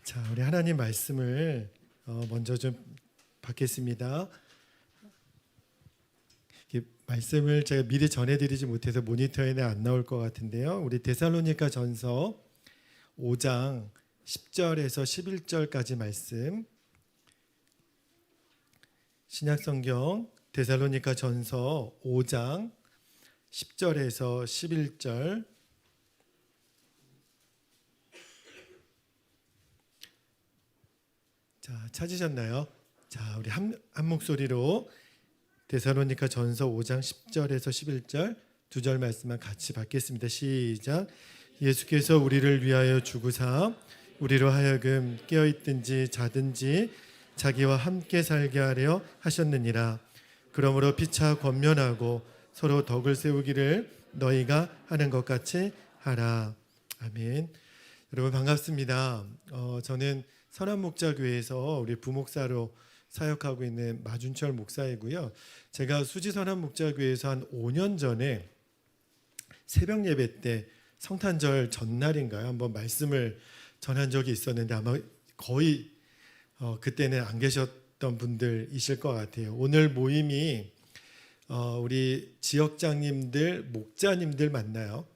자, 우리 하나님 말씀을 먼저 좀 받겠습니다. 말씀을 제가 미리 전해드리지 못해서 모니터에는 안 나올 것 같은데요. 우리 데살로니가 전서 5장 10절에서 11절까지 말씀, 신약성경 데살로니가 전서 5장 10절에서 11절, 자, 찾으셨나요? 자, 우리 한 목소리로 데살로니가 전서 5장 10절에서 11절 두 절 말씀만 같이 받겠습니다. 시작. 예수께서 우리를 위하여 죽으사 우리로 하여금 깨어있든지 자든지 자기와 함께 살게 하려 하셨느니라. 그러므로 피차 권면하고 서로 덕을 세우기를 너희가 하는 것 같이 하라. 아멘. 여러분 반갑습니다. 저는 선한목자교회에서 우리 부목사로 사역하고 있는 마준철 목사이고요. 제가 수지 선한목자교회에서 한 5년 전에 새벽 예배 때 성탄절 전날인가요? 한번 말씀을 전한 적이 있었는데 아마 거의 그때는 안 계셨던 분들이실 것 같아요. 오늘 모임이 우리 지역장님들, 목자님들 만나요.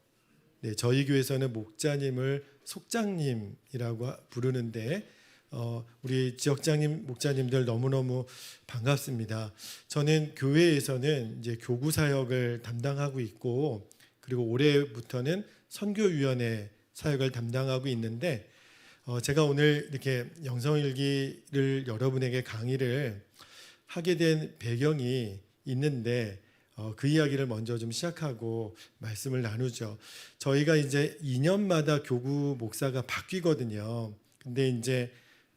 네, 저희 교회에서는 목자님을 속장님이라고 부르는데 우리 지역장님, 목자님들 너무너무 반갑습니다. 저는 교회에서는 이제 교구 사역을 담당하고 있고, 그리고 올해부터는 선교위원회 사역을 담당하고 있는데, 제가 오늘 이렇게 영성일기를 여러분에게 강의를 하게 된 배경이 있는데, 그 이야기를 먼저 좀 시작하고 말씀을 나누죠. 저희가 이제 2년마다 교구 목사가 바뀌거든요. 근데 이제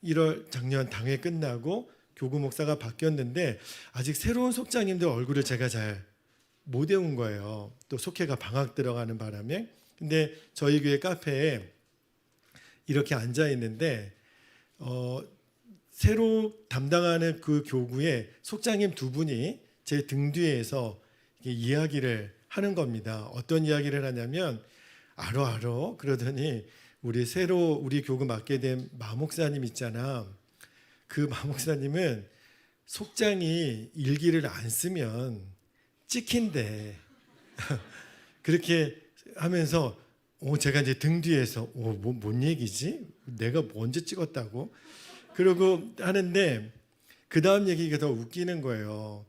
1월 작년 당회 끝나고 교구 목사가 바뀌었는데 아직 새로운 속장님들 얼굴을 제가 잘 못 외운 거예요. 또 속회가 방학 들어가는 바람에. 근데 저희 교회 카페에 이렇게 앉아 있는데 새로 담당하는 그 교구에 속장님 두 분이 제 등 뒤에서 이야기를 하는 겁니다. 어떤 이야기를 하냐면 알어 그러더니 우리 교구 맡게 된 마목사님 있잖아. 그 마목사님은 속장이 일기를 안 쓰면 찍힌대. 그렇게 하면서 제가 이제 등 뒤에서 뭔 얘기지? 내가 언제 찍었다고? 그러고 하는데 그 다음 얘기가 더 웃기는 거예요.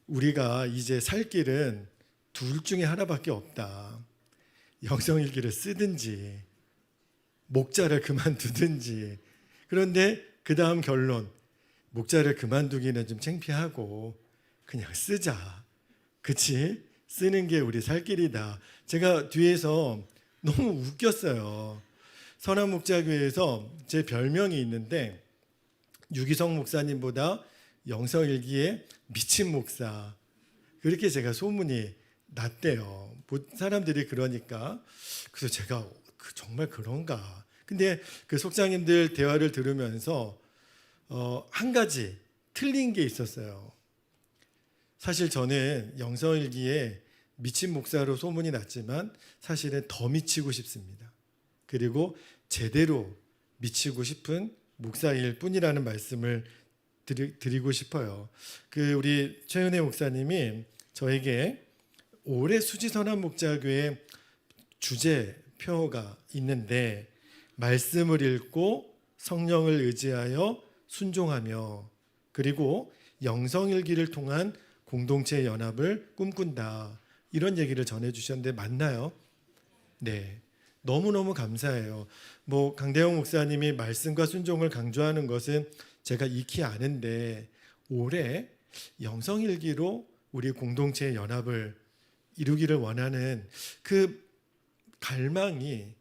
우리가 이제 살 길은 둘 중에 하나밖에 없다. 영성일기를 쓰든지 목자를 그만두든지. 그런데 그 다음 결론, 목자를 그만두기는 좀 창피하고 그냥 쓰자. 그치? 쓰는 게 우리 살 길이다. 제가 뒤에서 너무 웃겼어요. 선한목자교회에서 제 별명이 있는데 유기성 목사님보다 영성일기에 미친 목사, 그렇게 제가 소문이 났대요. 사람들이 그러니까. 그래서 제가 정말 그런가. 근데 그 속장님들 대화를 들으면서 한 가지 틀린 게 있었어요. 사실 저는 영성일기에 미친 목사로 소문이 났지만 사실은 더 미치고 싶습니다. 그리고 제대로 미치고 싶은 목사일 뿐이라는 말씀을 드리고 싶어요. 우리 최은혜 목사님이 저에게 올해 수지선한목자교회 주제표가 있는데 말씀을 읽고 성령을 의지하여 순종하며 그리고 영성일기를 통한 공동체 연합을 꿈꾼다. 이런 얘기를 전해주셨는데 맞나요? 네. 너무너무 감사해요. 강대영 목사님이 말씀과 순종을 강조하는 것은 제가 익히 아는데 올해 영성일기로 우리 공동체의 연합을 이루기를 원하는 그 갈망이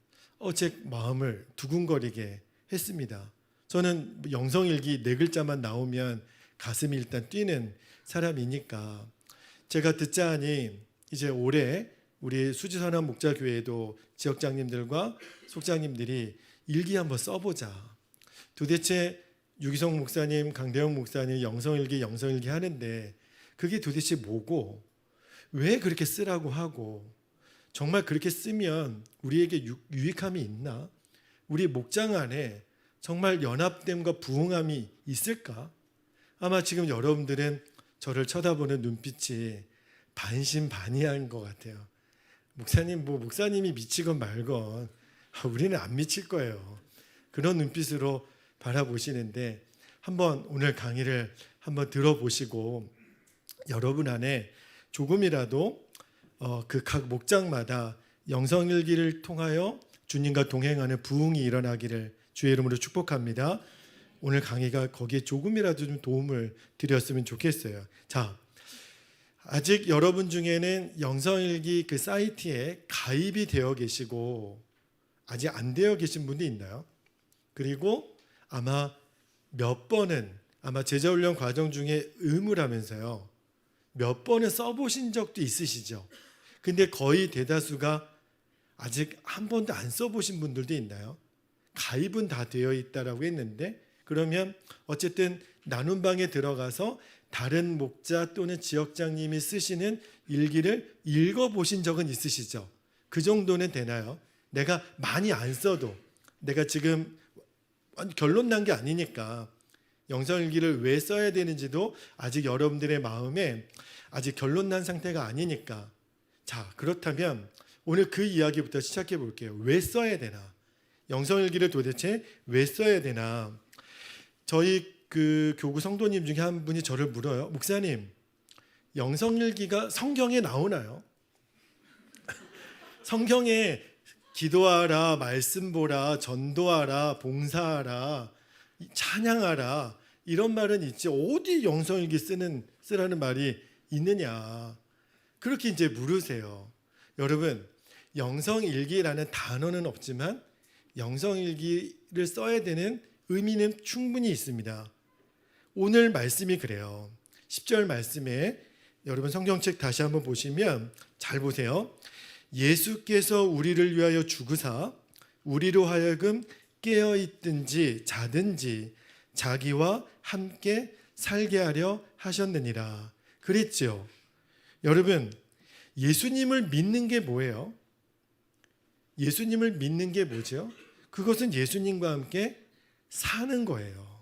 제 마음을 두근거리게 했습니다. 저는 영성일기 4글자만 나오면 가슴이 일단 뛰는 사람이니까 제가 듣자 하니 이제 올해 우리 수지선한 목자교회도 지역장님들과 속장님들이 일기 한번 써보자. 도대체 유기성 목사님, 강대영 목사님 영성일기 하는데 그게 도대체 뭐고 왜 그렇게 쓰라고 하고 정말 그렇게 쓰면 우리에게 유익함이 있나? 우리 목장 안에 정말 연합됨과 부흥함이 있을까? 아마 지금 여러분들은 저를 쳐다보는 눈빛이 반신반의한 것 같아요. 목사님, 목사님이 미치건 말건 우리는 안 미칠 거예요. 그런 눈빛으로 바라보시는데 한번 오늘 강의를 한번 들어보시고 여러분 안에 조금이라도 그 각 목장마다 영성일기를 통하여 주님과 동행하는 부흥이 일어나기를 주의 이름으로 축복합니다. 오늘 강의가 거기에 조금이라도 좀 도움을 드렸으면 좋겠어요. 자, 아직 여러분 중에는 영성일기 그 사이트에 가입이 되어 계시고 아직 안 되어 계신 분이 있나요? 그리고 아마 몇 번은 아마 제자훈련 과정 중에 의무라면서요. 몇 번은 써보신 적도 있으시죠? 근데 거의 대다수가 아직 한 번도 안 써보신 분들도 있나요? 가입은 다 되어 있다라고 했는데 그러면 어쨌든 나눔방에 들어가서 다른 목자 또는 지역장님이 쓰시는 일기를 읽어보신 적은 있으시죠? 그 정도는 되나요? 내가 많이 안 써도 내가 지금 결론 난 게 아니니까 영성일기를 왜 써야 되는지도 아직 여러분들의 마음에 아직 결론 난 상태가 아니니까 자, 그렇다면 오늘 그 이야기부터 시작해 볼게요. 왜 써야 되나? 영성일기를 도대체 왜 써야 되나? 저희 그 교구 성도님 중에 한 분이 저를 물어요. 목사님, 영성일기가 성경에 나오나요? 성경에 기도하라, 말씀 보라, 전도하라, 봉사하라, 찬양하라 이런 말은 있지 어디 영성일기 쓰라는 말이 있느냐? 그렇게 이제 물으세요. 여러분, 영성일기라는 단어는 없지만 영성일기를 써야 되는 의미는 충분히 있습니다. 오늘 말씀이 그래요. 10절 말씀에 여러분 성경책 다시 한번 보시면 잘 보세요. 예수께서 우리를 위하여 죽으사 우리로 하여금 깨어있든지 자든지 자기와 함께 살게 하려 하셨느니라. 그랬죠. 여러분, 예수님을 믿는 게 뭐예요? 예수님을 믿는 게 뭐죠? 그것은 예수님과 함께 사는 거예요.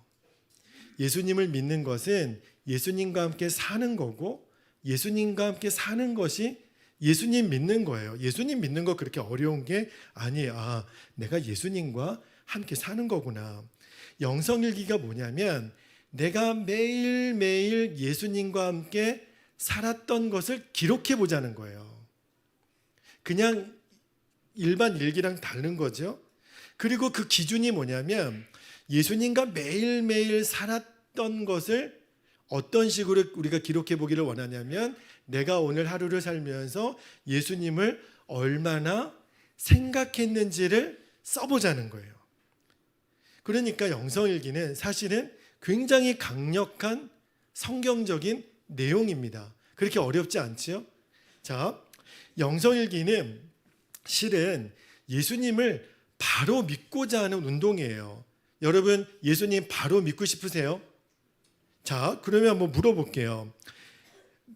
예수님을 믿는 것은 예수님과 함께 사는 거고 예수님과 함께 사는 것이 예수님 믿는 거예요. 예수님 믿는 거 그렇게 어려운 게 아니에요. 아, 내가 예수님과 함께 사는 거구나. 영성일기가 뭐냐면 내가 매일매일 예수님과 함께 살았던 것을 기록해 보자는 거예요. 그냥 일반 일기랑 다른 거죠. 그리고 그 기준이 뭐냐면 예수님과 매일매일 살았던 것을 어떤 식으로 우리가 기록해 보기를 원하냐면 내가 오늘 하루를 살면서 예수님을 얼마나 생각했는지를 써보자는 거예요. 그러니까 영성일기는 사실은 굉장히 강력한 성경적인 내용입니다. 그렇게 어렵지 않지요? 자, 영성일기는 실은 예수님을 바로 믿고자 하는 운동이에요. 여러분, 예수님 바로 믿고 싶으세요? 자, 그러면 한번 물어볼게요.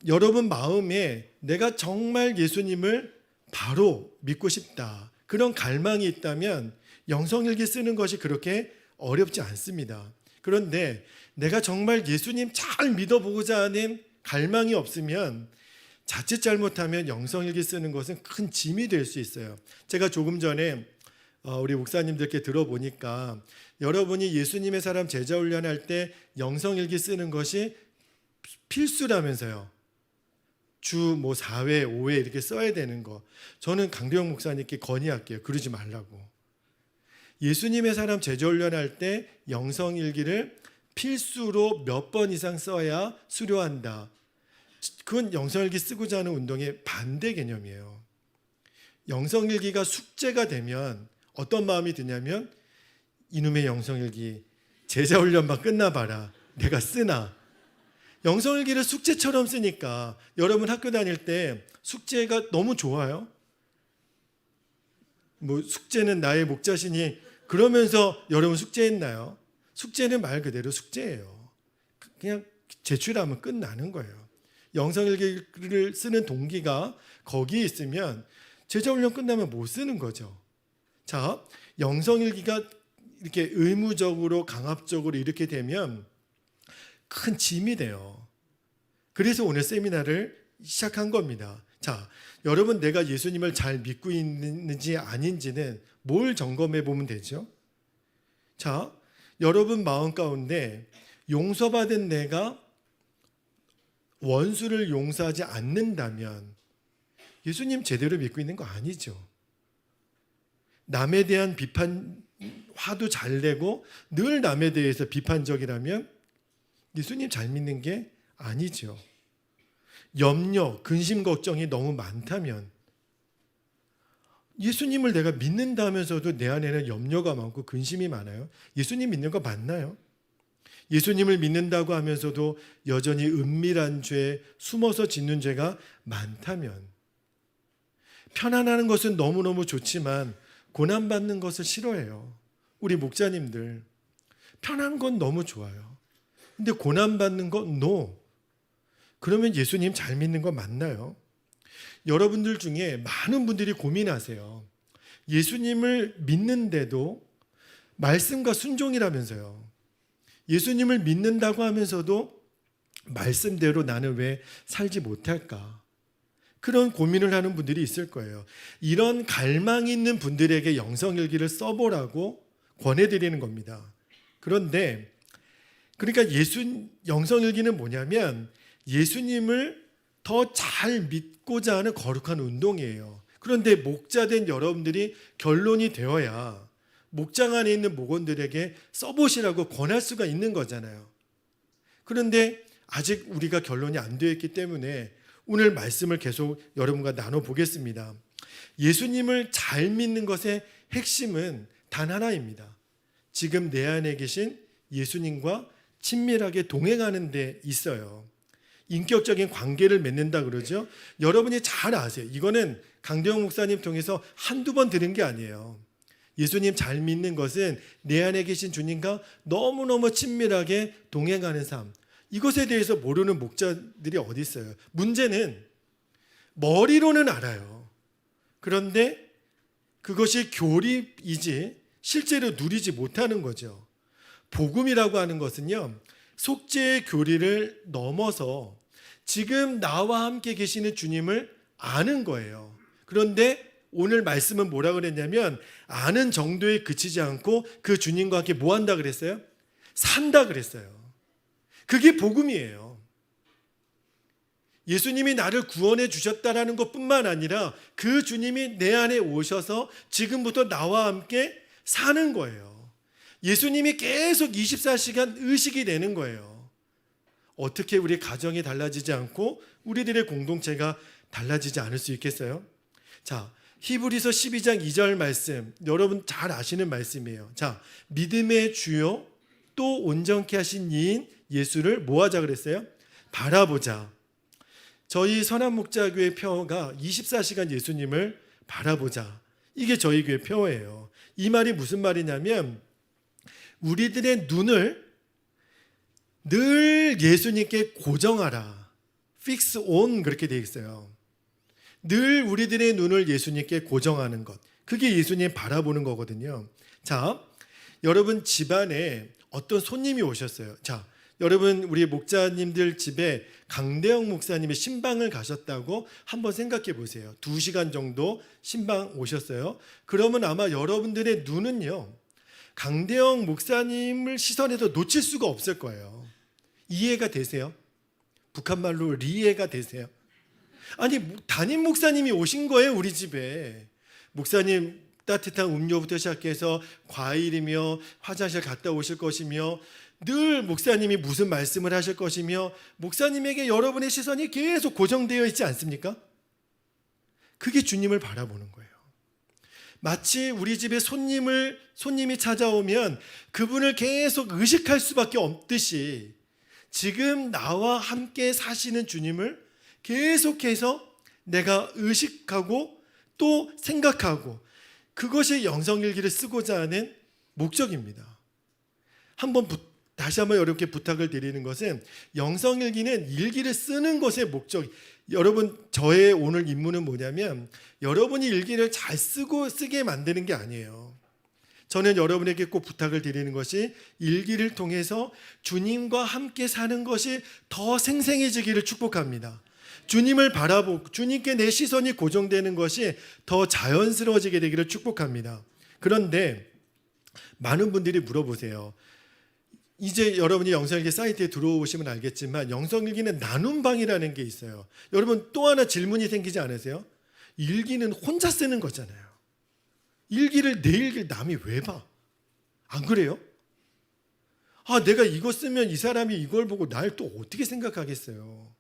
여러분 마음에 내가 정말 예수님을 바로 믿고 싶다. 그런 갈망이 있다면 영성일기 쓰는 것이 그렇게 어렵지 않습니다. 그런데 내가 정말 예수님 잘 믿어보고자 하는 갈망이 없으면 자칫 잘못하면 영성일기 쓰는 것은 큰 짐이 될 수 있어요. 제가 조금 전에 우리 목사님들께 들어보니까 여러분이 예수님의 사람 제자 훈련할 때 영성일기 쓰는 것이 필수라면서요. 주 4회, 5회 이렇게 써야 되는 거. 저는 강대영 목사님께 건의할게요. 그러지 말라고. 예수님의 사람 제자 훈련할 때 영성일기를 필수로 몇 번 이상 써야 수료한다. 그건 영성일기 쓰고자 하는 운동의 반대 개념이에요. 영성일기가 숙제가 되면 어떤 마음이 드냐면 이놈의 영성일기 제자훈련만 끝나봐라. 내가 쓰나. 영성일기를 숙제처럼 쓰니까 여러분 학교 다닐 때 숙제가 너무 좋아요. 숙제는 나의 목자시니 그러면서 여러분 숙제했나요? 숙제는 말 그대로 숙제예요. 그냥 제출하면 끝나는 거예요. 영성일기를 쓰는 동기가 거기에 있으면 제자훈련 끝나면 못 쓰는 거죠. 자, 영성일기가 이렇게 의무적으로 강압적으로 이렇게 되면 큰 짐이 돼요. 그래서 오늘 세미나를 시작한 겁니다. 자, 여러분 내가 예수님을 잘 믿고 있는지 아닌지는 뭘 점검해 보면 되죠? 자, 여러분 마음 가운데 용서받은 내가 원수를 용서하지 않는다면 예수님 제대로 믿고 있는 거 아니죠. 남에 대한 비판 화도 잘 내고 늘 남에 대해서 비판적이라면 예수님 잘 믿는 게 아니죠. 염려, 근심, 걱정이 너무 많다면 예수님을 내가 믿는다면서도 내 안에는 염려가 많고 근심이 많아요. 예수님 믿는 거 맞나요? 예수님을 믿는다고 하면서도 여전히 은밀한 죄, 숨어서 짓는 죄가 많다면 편안하는 것은 너무너무 좋지만 고난받는 것을 싫어해요. 우리 목자님들 편한 건 너무 좋아요. 근데 고난받는 건 no. 그러면 예수님 잘 믿는 거 맞나요? 여러분들 중에 많은 분들이 고민하세요. 예수님을 믿는데도 말씀과 순종이라면서요. 예수님을 믿는다고 하면서도 말씀대로 나는 왜 살지 못할까? 그런 고민을 하는 분들이 있을 거예요. 이런 갈망이 있는 분들에게 영성일기를 써보라고 권해드리는 겁니다. 그런데 그러니까 영성일기는 뭐냐면 예수님을 더 잘 믿고자 하는 거룩한 운동이에요. 그런데 목자된 여러분들이 결론이 되어야 목장 안에 있는 목원들에게 써보시라고 권할 수가 있는 거잖아요. 그런데 아직 우리가 결론이 안 되어 있기 때문에 오늘 말씀을 계속 여러분과 나눠보겠습니다. 예수님을 잘 믿는 것의 핵심은 단 하나입니다. 지금 내 안에 계신 예수님과 친밀하게 동행하는 데 있어요. 인격적인 관계를 맺는다 그러죠. 여러분이 잘 아세요. 이거는 강대영 목사님 통해서 한두 번 들은 게 아니에요. 예수님 잘 믿는 것은 내 안에 계신 주님과 너무너무 친밀하게 동행하는 삶. 이것에 대해서 모르는 목자들이 어디 있어요. 문제는 머리로는 알아요. 그런데 그것이 교리이지 실제로 누리지 못하는 거죠. 복음이라고 하는 것은요, 속죄의 교리를 넘어서 지금 나와 함께 계시는 주님을 아는 거예요. 그런데 오늘 말씀은 뭐라 그랬냐면 아는 정도에 그치지 않고 그 주님과 함께 뭐 한다 그랬어요? 산다 그랬어요. 그게 복음이에요. 예수님이 나를 구원해 주셨다라는 것뿐만 아니라 그 주님이 내 안에 오셔서 지금부터 나와 함께 사는 거예요. 예수님이 계속 24시간 의식이 되는 거예요. 어떻게 우리 가정이 달라지지 않고 우리들의 공동체가 달라지지 않을 수 있겠어요? 자, 히브리서 12장 2절 말씀, 여러분 잘 아시는 말씀이에요. 자, 믿음의 주요 또 온전케 하신 이인 예수를 뭐 하자 그랬어요? 바라보자. 저희 선한목자교회 표어가 24시간 예수님을 바라보자. 이게 저희 교회 표어예요. 이 말이 무슨 말이냐면 우리들의 눈을 늘 예수님께 고정하라. fix on 그렇게 되어 있어요. 늘 우리들의 눈을 예수님께 고정하는 것. 그게 예수님 바라보는 거거든요. 자, 여러분 집안에 어떤 손님이 오셨어요. 자, 여러분 우리 목자님들 집에 강대영 목사님이 신방을 가셨다고 한번 생각해 보세요. 2시간 정도 신방 오셨어요. 그러면 아마 여러분들의 눈은요, 강대영 목사님을 시선에서 놓칠 수가 없을 거예요. 이해가 되세요? 북한말로 리해가 되세요? 아니, 담임 목사님이 오신 거예요, 우리 집에. 목사님 따뜻한 음료부터 시작해서 과일이며 화장실 갔다 오실 것이며 늘 목사님이 무슨 말씀을 하실 것이며 목사님에게 여러분의 시선이 계속 고정되어 있지 않습니까? 그게 주님을 바라보는 거예요. 마치 우리 집에 손님이 찾아오면 그분을 계속 의식할 수밖에 없듯이 지금 나와 함께 사시는 주님을 계속해서 내가 의식하고 또 생각하고 그것이 영성일기를 쓰고자 하는 목적입니다. 다시 한번 여러분께 부탁을 드리는 것은 영성일기는 일기를 쓰는 것의 목적. 여러분 저의 오늘 임무는 뭐냐면 여러분이 일기를 잘 쓰게 만드는 게 아니에요. 저는 여러분에게 꼭 부탁을 드리는 것이 일기를 통해서 주님과 함께 사는 것이 더 생생해지기를 축복합니다. 주님을 바라보고 주님께 내 시선이 고정되는 것이 더 자연스러워지게 되기를 축복합니다. 그런데 많은 분들이 물어보세요. 이제 여러분이 영성일기 사이트에 들어오시면 알겠지만 영성일기는 나눔방이라는 게 있어요. 여러분 또 하나 질문이 생기지 않으세요? 일기는 혼자 쓰는 거잖아요. 일기를 내 일기를 남이 왜 봐? 안 그래요? 내가 이거 쓰면 이 사람이 이걸 보고 날 또 어떻게 생각하겠어요?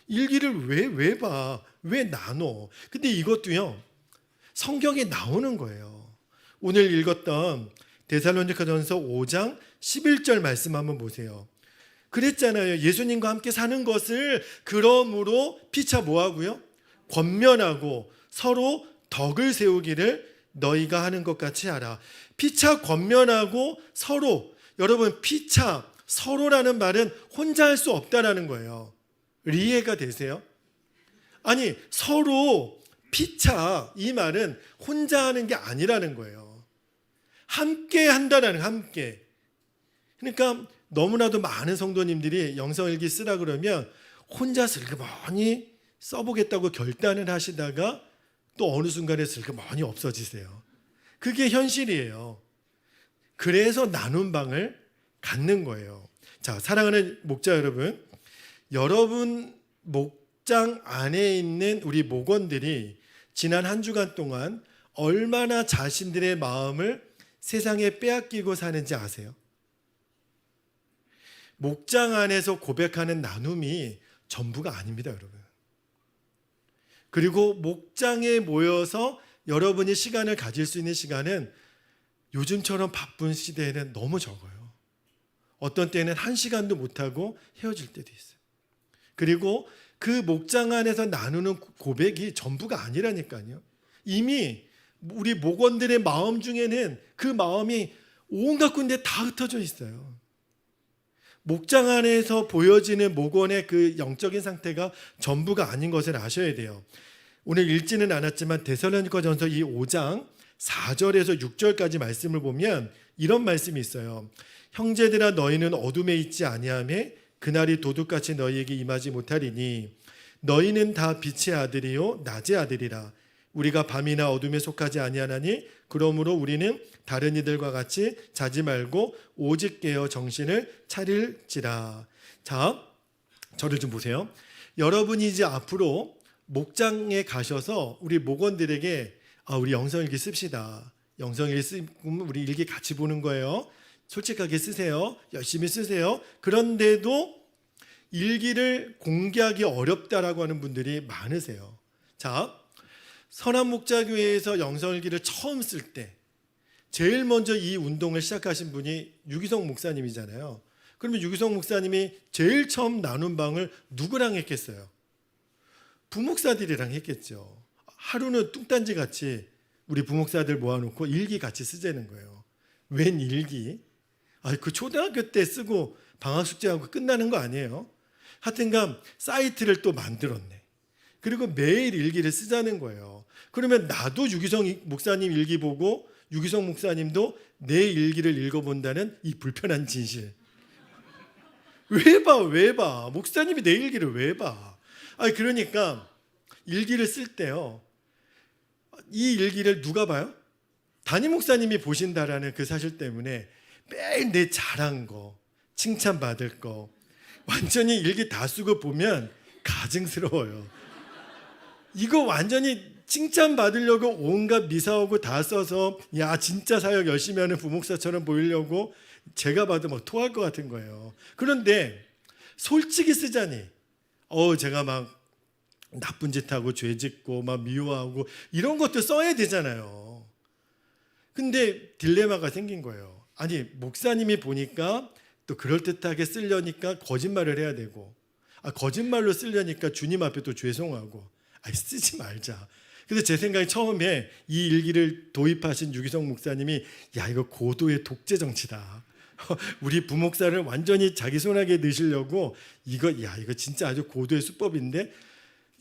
일기를 왜 봐? 왜 나눠? 근데 이것도요, 성경에 나오는 거예요. 오늘 읽었던 데살로니가전서 5장 11절 말씀 한번 보세요. 그랬잖아요. 예수님과 함께 사는 것을 그러므로 피차 뭐하고요? 권면하고 서로 덕을 세우기를 너희가 하는 것 같이 하라. 피차 권면하고 서로, 여러분 피차 서로라는 말은 혼자 할 수 없다라는 거예요. 이해가 되세요? 아니 서로 피차 이 말은 혼자 하는 게 아니라는 거예요. 함께 한다라는, 함께. 그러니까 너무나도 많은 성도님들이 영성일기 쓰라 그러면 혼자 슬그머니 써보겠다고 결단을 하시다가 또 어느 순간에 슬그머니 없어지세요. 그게 현실이에요. 그래서 나눔 방을 갖는 거예요. 자, 사랑하는 목자 여러분, 여러분 목장 안에 있는 우리 목원들이 지난 한 주간 동안 얼마나 자신들의 마음을 세상에 빼앗기고 사는지 아세요? 목장 안에서 고백하는 나눔이 전부가 아닙니다, 여러분. 그리고 목장에 모여서 여러분이 시간을 가질 수 있는 시간은 요즘처럼 바쁜 시대에는 너무 적어요. 어떤 때는 1시간도 못하고 헤어질 때도 있어요. 그리고 그 목장 안에서 나누는 고백이 전부가 아니라니까요. 이미 우리 목원들의 마음 중에는 그 마음이 온갖 군데 다 흩어져 있어요. 목장 안에서 보여지는 목원의 그 영적인 상태가 전부가 아닌 것을 아셔야 돼요. 오늘 읽지는 않았지만 데살로니가전서 이 5장 4절에서 6절까지 말씀을 보면 이런 말씀이 있어요. 형제들아 너희는 어둠에 있지 아니하며 그날이 도둑같이 너희에게 임하지 못하리니 너희는 다 빛의 아들이요 낮의 아들이라. 우리가 밤이나 어둠에 속하지 아니하나니 그러므로 우리는 다른 이들과 같이 자지 말고 오직 깨어 정신을 차릴지라. 자, 저를 좀 보세요. 여러분이 이제 앞으로 목장에 가셔서 우리 목원들에게 우리 영성일기 씁시다. 영성일기 쓰면 우리 일기 같이 보는 거예요. 솔직하게 쓰세요. 열심히 쓰세요. 그런데도 일기를 공개하기 어렵다라고 하는 분들이 많으세요. 자, 선한목자교회에서 영성일기를 처음 쓸 때 제일 먼저 이 운동을 시작하신 분이 유기성 목사님이잖아요. 그러면 유기성 목사님이 제일 처음 나눈 방을 누구랑 했겠어요? 부목사들이랑 했겠죠. 하루는 뚱딴지 같이 우리 부목사들 모아놓고 일기 같이 쓰자는 거예요. 웬 일기? 그 초등학교 때 쓰고 방학 숙제하고 끝나는 거 아니에요? 하여튼간 사이트를 또 만들었네. 그리고 매일 일기를 쓰자는 거예요. 그러면 나도 유기성 목사님 일기 보고 유기성 목사님도 내 일기를 읽어본다는 이 불편한 진실. 왜 봐? 목사님이 내 일기를 왜 봐? 그러니까 일기를 쓸 때요. 이 일기를 누가 봐요? 담임 목사님이 보신다라는 그 사실 때문에 매일 내 잘한 거, 칭찬받을 거 완전히 일기 다 쓰고 보면 가증스러워요. 이거 완전히 칭찬받으려고 온갖 미사오고 다 써서 야 진짜 사역 열심히 하는 부목사처럼 보이려고 제가 봐도 막 토할 것 같은 거예요. 그런데 솔직히 쓰자니 제가 막 나쁜 짓 하고 죄 짓고 막 미워하고 이런 것도 써야 되잖아요. 근데 딜레마가 생긴 거예요. 아니 목사님이 보니까 또 그럴듯하게 쓰려니까 거짓말을 해야 되고 거짓말로 쓰려니까 주님 앞에 또 죄송하고 쓰지 말자. 그래서 제 생각에 처음에 이 일기를 도입하신 유기성 목사님이 야 이거 고도의 독재 정치다. 우리 부목사를 완전히 자기 손아귀에 넣으시려고 이거 진짜 아주 고도의 수법인데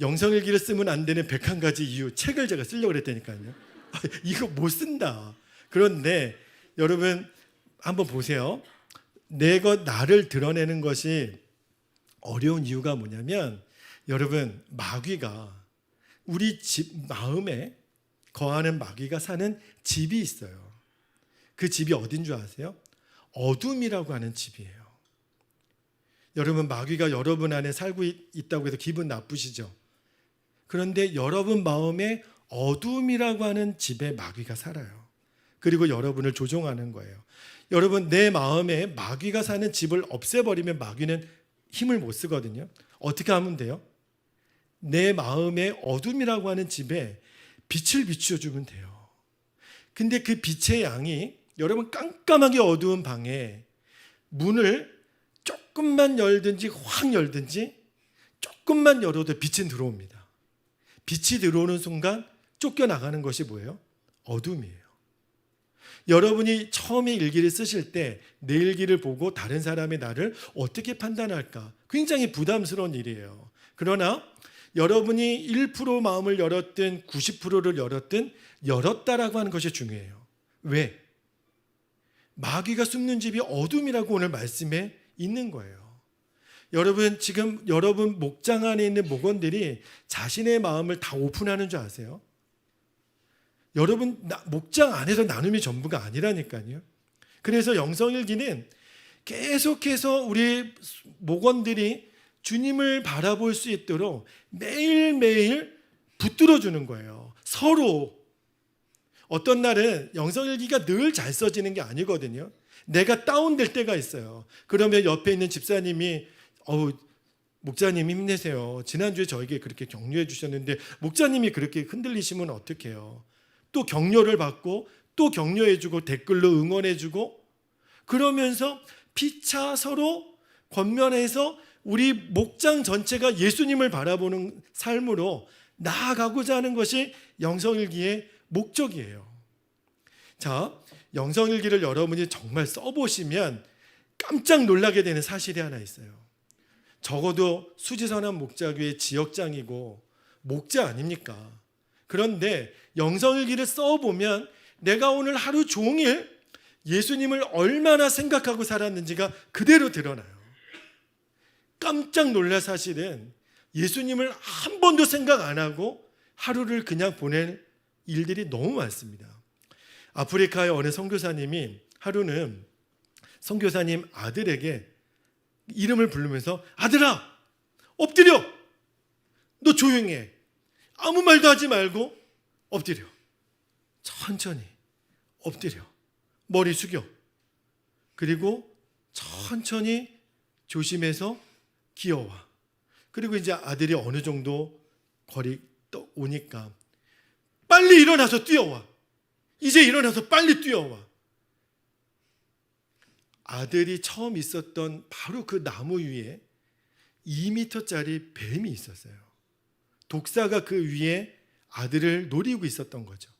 영성일기를 쓰면 안 되는 101가지 이유 책을 제가 쓰려고 그랬다니까요. 이거 못 쓴다. 그런데 여러분 한번 보세요. 나를 드러내는 것이 어려운 이유가 뭐냐면 여러분 마귀가 우리 집 마음에 거하는 마귀가 사는 집이 있어요. 그 집이 어딘 줄 아세요? 어둠이라고 하는 집이에요. 여러분 마귀가 여러분 안에 살고 있다고 해서 기분 나쁘시죠? 그런데 여러분 마음에 어둠이라고 하는 집에 마귀가 살아요. 그리고 여러분을 조종하는 거예요. 여러분 내 마음에 마귀가 사는 집을 없애버리면 마귀는 힘을 못 쓰거든요. 어떻게 하면 돼요? 내 마음에 어둠이라고 하는 집에 빛을 비춰주면 돼요. 근데 그 빛의 양이 여러분 깜깜하게 어두운 방에 문을 조금만 열든지 확 열든지 조금만 열어도 빛은 들어옵니다. 빛이 들어오는 순간 쫓겨나가는 것이 뭐예요? 어둠이에요. 여러분이 처음에 일기를 쓰실 때 내 일기를 보고 다른 사람의 나를 어떻게 판단할까? 굉장히 부담스러운 일이에요. 그러나 여러분이 1% 마음을 열었든 90%를 열었든 열었다라고 하는 것이 중요해요. 왜? 마귀가 숨는 집이 어둠이라고 오늘 말씀에 있는 거예요. 여러분 지금 여러분 목장 안에 있는 목원들이 자신의 마음을 다 오픈하는 줄 아세요? 여러분 목장 안에서 나눔이 전부가 아니라니까요. 그래서 영성일기는 계속해서 우리 목원들이 주님을 바라볼 수 있도록 매일매일 붙들어 주는 거예요. 서로. 어떤 날은 영성일기가 늘 잘 써지는 게 아니거든요. 내가 다운될 때가 있어요. 그러면 옆에 있는 집사님이 목사님 힘내세요. 지난주에 저에게 그렇게 격려해 주셨는데 목사님이 그렇게 흔들리시면 어떡해요. 또 격려를 받고 또 격려해 주고 댓글로 응원해 주고 그러면서 피차 서로 권면해서 우리 목장 전체가 예수님을 바라보는 삶으로 나아가고자 하는 것이 영성일기의 목적이에요. 자, 영성일기를 여러분이 정말 써보시면 깜짝 놀라게 되는 사실이 하나 있어요. 적어도 수지선한 목자교회 지역장이고 목자 아닙니까? 그런데 영성일기를 써보면 내가 오늘 하루 종일 예수님을 얼마나 생각하고 살았는지가 그대로 드러나요. 깜짝 놀랄 사실은 예수님을 한 번도 생각 안 하고 하루를 그냥 보낼 일들이 너무 많습니다. 아프리카의 어느 선교사님이 하루는 선교사님 아들에게 이름을 부르면서 아들아 엎드려 너 조용히 해 아무 말도 하지 말고 엎드려 천천히 엎드려 머리 숙여 그리고 천천히 조심해서 기어와 그리고 이제 아들이 어느 정도 거리 오니까 빨리 일어나서 뛰어와 이제 일어나서 빨리 뛰어와 아들이 처음 있었던 바로 그 나무 위에 2m짜리 뱀이 있었어요. 독사가 그 위에 아들을 노리고 있었던 거죠.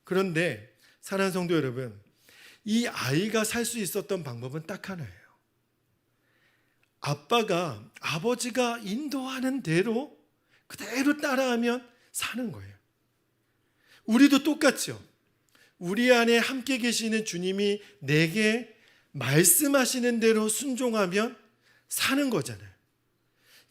그런데 사랑하는 성도 여러분, 이 아이가 살 수 있었던 방법은 딱 하나예요. 아버지가 인도하는 대로 그대로 따라하면 사는 거예요. 우리도 똑같죠. 우리 안에 함께 계시는 주님이 내게 말씀하시는 대로 순종하면 사는 거잖아요.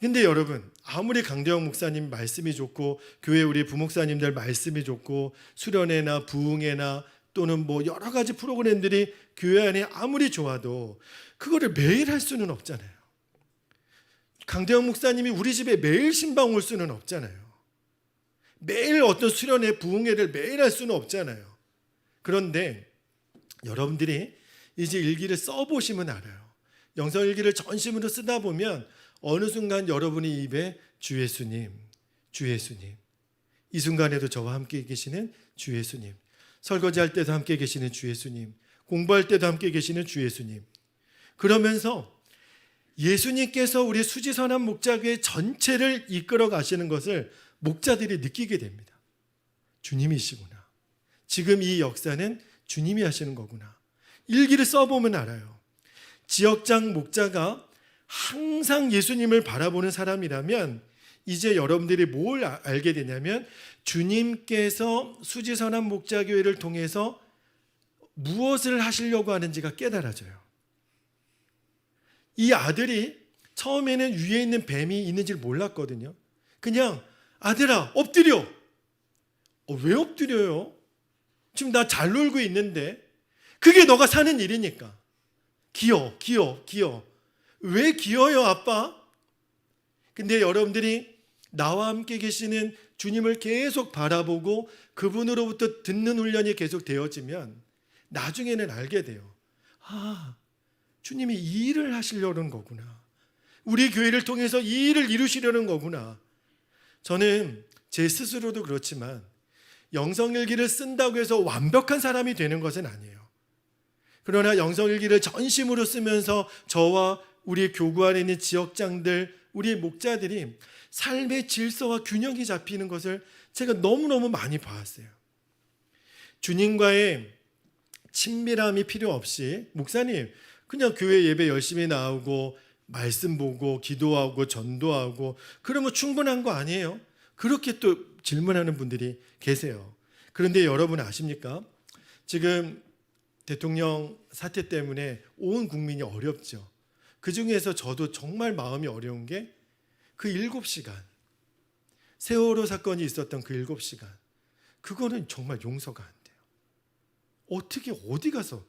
근데 여러분 아무리 강대영 목사님 말씀이 좋고 교회 우리 부목사님들 말씀이 좋고 수련회나 부흥회나 또는 뭐 여러 가지 프로그램들이 교회 안에 아무리 좋아도 그거를 매일 할 수는 없잖아요. 강대영 목사님이 우리 집에 매일 신방 올 수는 없잖아요. 매일 어떤 수련회 부흥회를 매일 할 수는 없잖아요. 그런데 여러분들이 이제 일기를 써보시면 알아요. 영성일기를 전심으로 쓰다 보면 어느 순간 여러분의 입에 주 예수님, 주 예수님, 이 순간에도 저와 함께 계시는 주 예수님, 설거지할 때도 함께 계시는 주 예수님, 공부할 때도 함께 계시는 주 예수님, 그러면서 예수님께서 우리 수지선한 목자교회 전체를 이끌어 가시는 것을 목자들이 느끼게 됩니다. 주님이시구나. 지금 이 역사는 주님이 하시는 거구나. 일기를 써보면 알아요. 지역장 목자가 항상 예수님을 바라보는 사람이라면 이제 여러분들이 뭘 알게 되냐면 주님께서 수지선한 목자교회를 통해서 무엇을 하시려고 하는지가 깨달아져요. 이 아들이 처음에는 위에 있는 뱀이 있는지 몰랐거든요. 그냥 아들아 엎드려. 왜 엎드려요? 지금 나 잘 놀고 있는데. 그게 너가 사는 일이니까. 기어. 왜 기어요 아빠? 근데 여러분들이 나와 함께 계시는 주님을 계속 바라보고 그분으로부터 듣는 훈련이 계속 되어지면 나중에는 알게 돼요. 주님이 이 일을 하시려는 거구나. 우리 교회를 통해서 이 일을 이루시려는 거구나. 저는 제 스스로도 그렇지만 영성일기를 쓴다고 해서 완벽한 사람이 되는 것은 아니에요. 그러나 영성일기를 전심으로 쓰면서 저와 우리 교구 안에 있는 지역장들, 우리 목자들이 삶의 질서와 균형이 잡히는 것을 제가 너무너무 많이 봤어요. 주님과의 친밀함이 필요 없이 목사님 그냥 교회 예배 열심히 나오고 말씀 보고 기도하고 전도하고 그러면 충분한 거 아니에요? 그렇게 또 질문하는 분들이 계세요. 그런데 여러분 아십니까? 지금 대통령 사태 때문에 온 국민이 어렵죠. 그 중에서 저도 정말 마음이 어려운 게 그 7시간 세월호 사건이 있었던 그 7시간 그거는 정말 용서가 안 돼요. 어떻게 어디 가서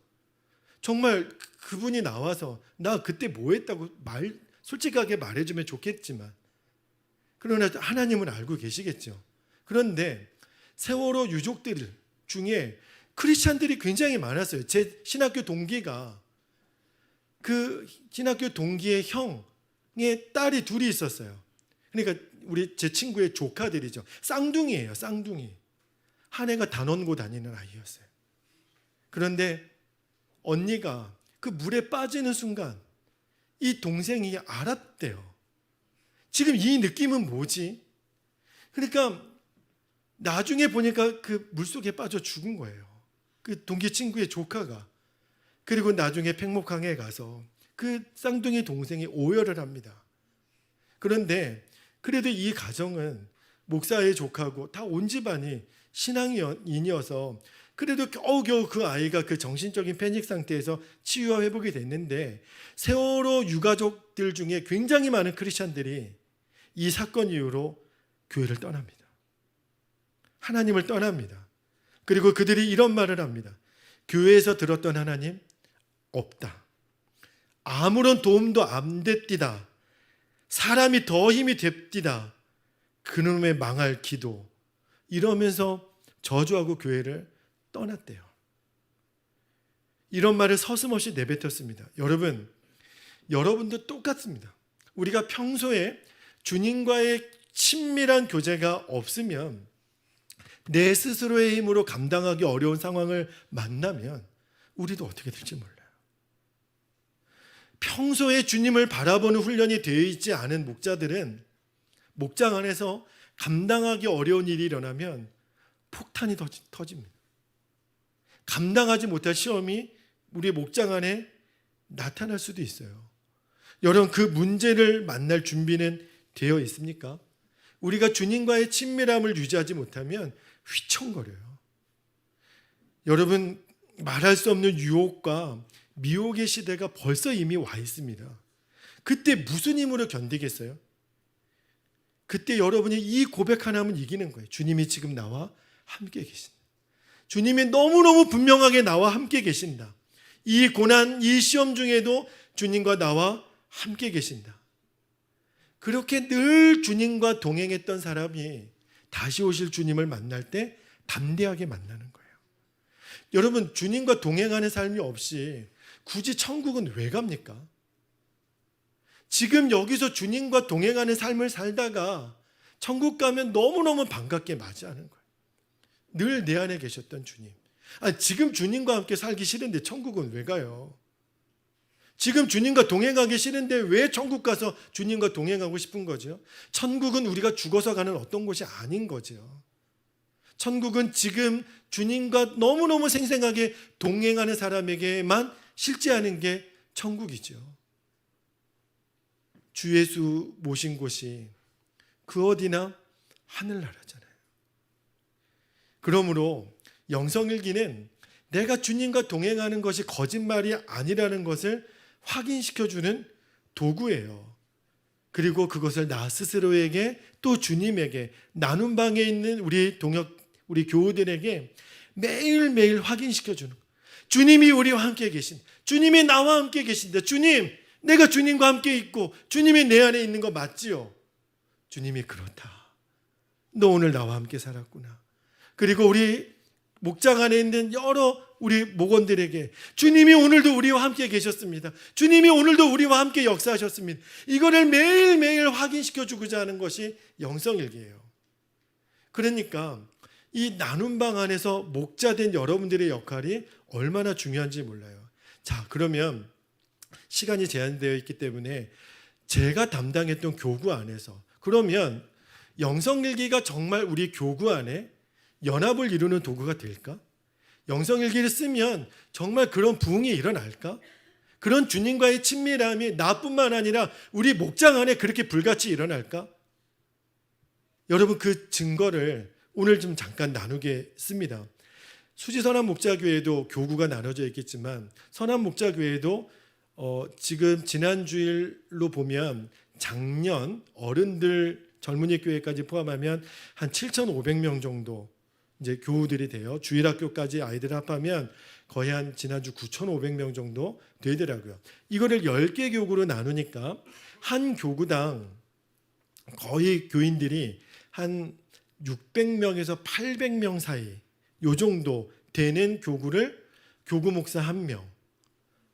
정말 그분이 나와서 나 그때 뭐 했다고 솔직하게 말해주면 좋겠지만 그러나 하나님은 알고 계시겠죠. 그런데 세월호 유족들 중에 크리스찬들이 굉장히 많았어요. 제 신학교 동기가 그 신학교 동기의 형의 딸이 둘이 있었어요. 그러니까 제 친구의 조카들이죠. 쌍둥이에요. 쌍둥이. 한 해가 단원고 다니는 아이였어요. 그런데 언니가 그 물에 빠지는 순간 이 동생이 알았대요. 지금 이 느낌은 뭐지? 그러니까 나중에 보니까 그 물속에 빠져 죽은 거예요. 그 동기 친구의 조카가. 그리고 나중에 팽목항에 가서 그 쌍둥이 동생이 오열을 합니다. 그런데 그래도 이 가정은 목사의 조카고 다 온 집안이 신앙인이어서 그래도 겨우겨우 그 아이가 그 정신적인 패닉 상태에서 치유와 회복이 됐는데 세월호 유가족들 중에 굉장히 많은 크리스찬들이 이 사건 이후로 교회를 떠납니다. 하나님을 떠납니다. 그리고 그들이 이런 말을 합니다. 교회에서 들었던 하나님 없다. 아무런 도움도 안 됐디다. 사람이 더 힘이 됩디다. 그놈의 망할 기도. 이러면서 저주하고 교회를 떠났대요. 이런 말을 서슴없이 내뱉었습니다. 여러분도 똑같습니다. 우리가 평소에 주님과의 친밀한 교제가 없으면 내 스스로의 힘으로 감당하기 어려운 상황을 만나면 우리도 어떻게 될지 몰라요. 평소에 주님을 바라보는 훈련이 되어 있지 않은 목자들은 목장 안에서 감당하기 어려운 일이 일어나면 폭탄이 터집니다. 감당하지 못할 시험이 우리 목장 안에 나타날 수도 있어요. 여러분 그 문제를 만날 준비는 되어 있습니까? 우리가 주님과의 친밀함을 유지하지 못하면 휘청거려요. 여러분 말할 수 없는 유혹과 미혹의 시대가 벌써 이미 와 있습니다. 그때 무슨 힘으로 견디겠어요? 그때 여러분이 이 고백 하나면 이기는 거예요. 주님이 지금 나와 함께 계신다. 주님이 너무너무 분명하게 나와 함께 계신다. 이 고난, 이 시험 중에도 주님과 나와 함께 계신다. 그렇게 늘 주님과 동행했던 사람이 다시 오실 주님을 만날 때 담대하게 만나는 거예요. 여러분 주님과 동행하는 삶이 없이 굳이 천국은 왜 갑니까? 지금 여기서 주님과 동행하는 삶을 살다가 천국 가면 너무너무 반갑게 맞이하는 거예요. 늘 내 안에 계셨던 주님. 지금 주님과 함께 살기 싫은데 천국은 왜 가요? 지금 주님과 동행하기 싫은데 왜 천국 가서 주님과 동행하고 싶은 거죠? 천국은 우리가 죽어서 가는 어떤 곳이 아닌 거죠. 천국은 지금 주님과 너무너무 생생하게 동행하는 사람에게만 실제하는 게 천국이죠. 주 예수 모신 곳이 그 어디나 하늘나라잖아요. 그러므로 영성일기는 내가 주님과 동행하는 것이 거짓말이 아니라는 것을 확인시켜주는 도구예요. 그리고 그것을 나 스스로에게 또 주님에게 나눔 방에 있는 우리 교우들에게 매일매일 확인시켜주는 거예요. 주님이 우리와 함께 계신, 주님이 나와 함께 계신다. 주님, 내가 주님과 함께 있고 주님이 내 안에 있는 거 맞지요? 주님이 그렇다. 너 오늘 나와 함께 살았구나. 그리고 우리 목장 안에 있는 여러 우리 목원들에게 주님이 오늘도 우리와 함께 계셨습니다. 주님이 오늘도 우리와 함께 역사하셨습니다. 이거를 매일매일 확인시켜주고자 하는 것이 영성일기예요. 그러니까 이 나눔방 안에서 목자된 여러분들의 역할이 얼마나 중요한지 몰라요. 자, 그러면 시간이 제한되어 있기 때문에 제가 담당했던 교구 안에서, 그러면 영성일기가 정말 우리 교구 안에 연합을 이루는 도구가 될까? 영성일기를 쓰면 정말 그런 부흥이 일어날까? 그런 주님과의 친밀함이 나뿐만 아니라 우리 목장 안에 그렇게 불같이 일어날까? 여러분, 그 증거를 오늘 좀 잠깐 나누겠습니다. 수지선한 목자교회도 교구가 나눠져 있겠지만 선한 목자교회도 지금 지난 주일로 보면 작년 어른들 젊은이 교회까지 포함하면 한 7,500명 정도 이제 교우들이 돼요. 주일학교까지 아이들 합하면 거의 한 지난주 9,500명 정도 되더라고요. 이거를 10개 교구로 나누니까 한 교구당 거의 교인들이 한 600명에서 800명 사이 요 정도 되는 교구를 교구 목사 1명,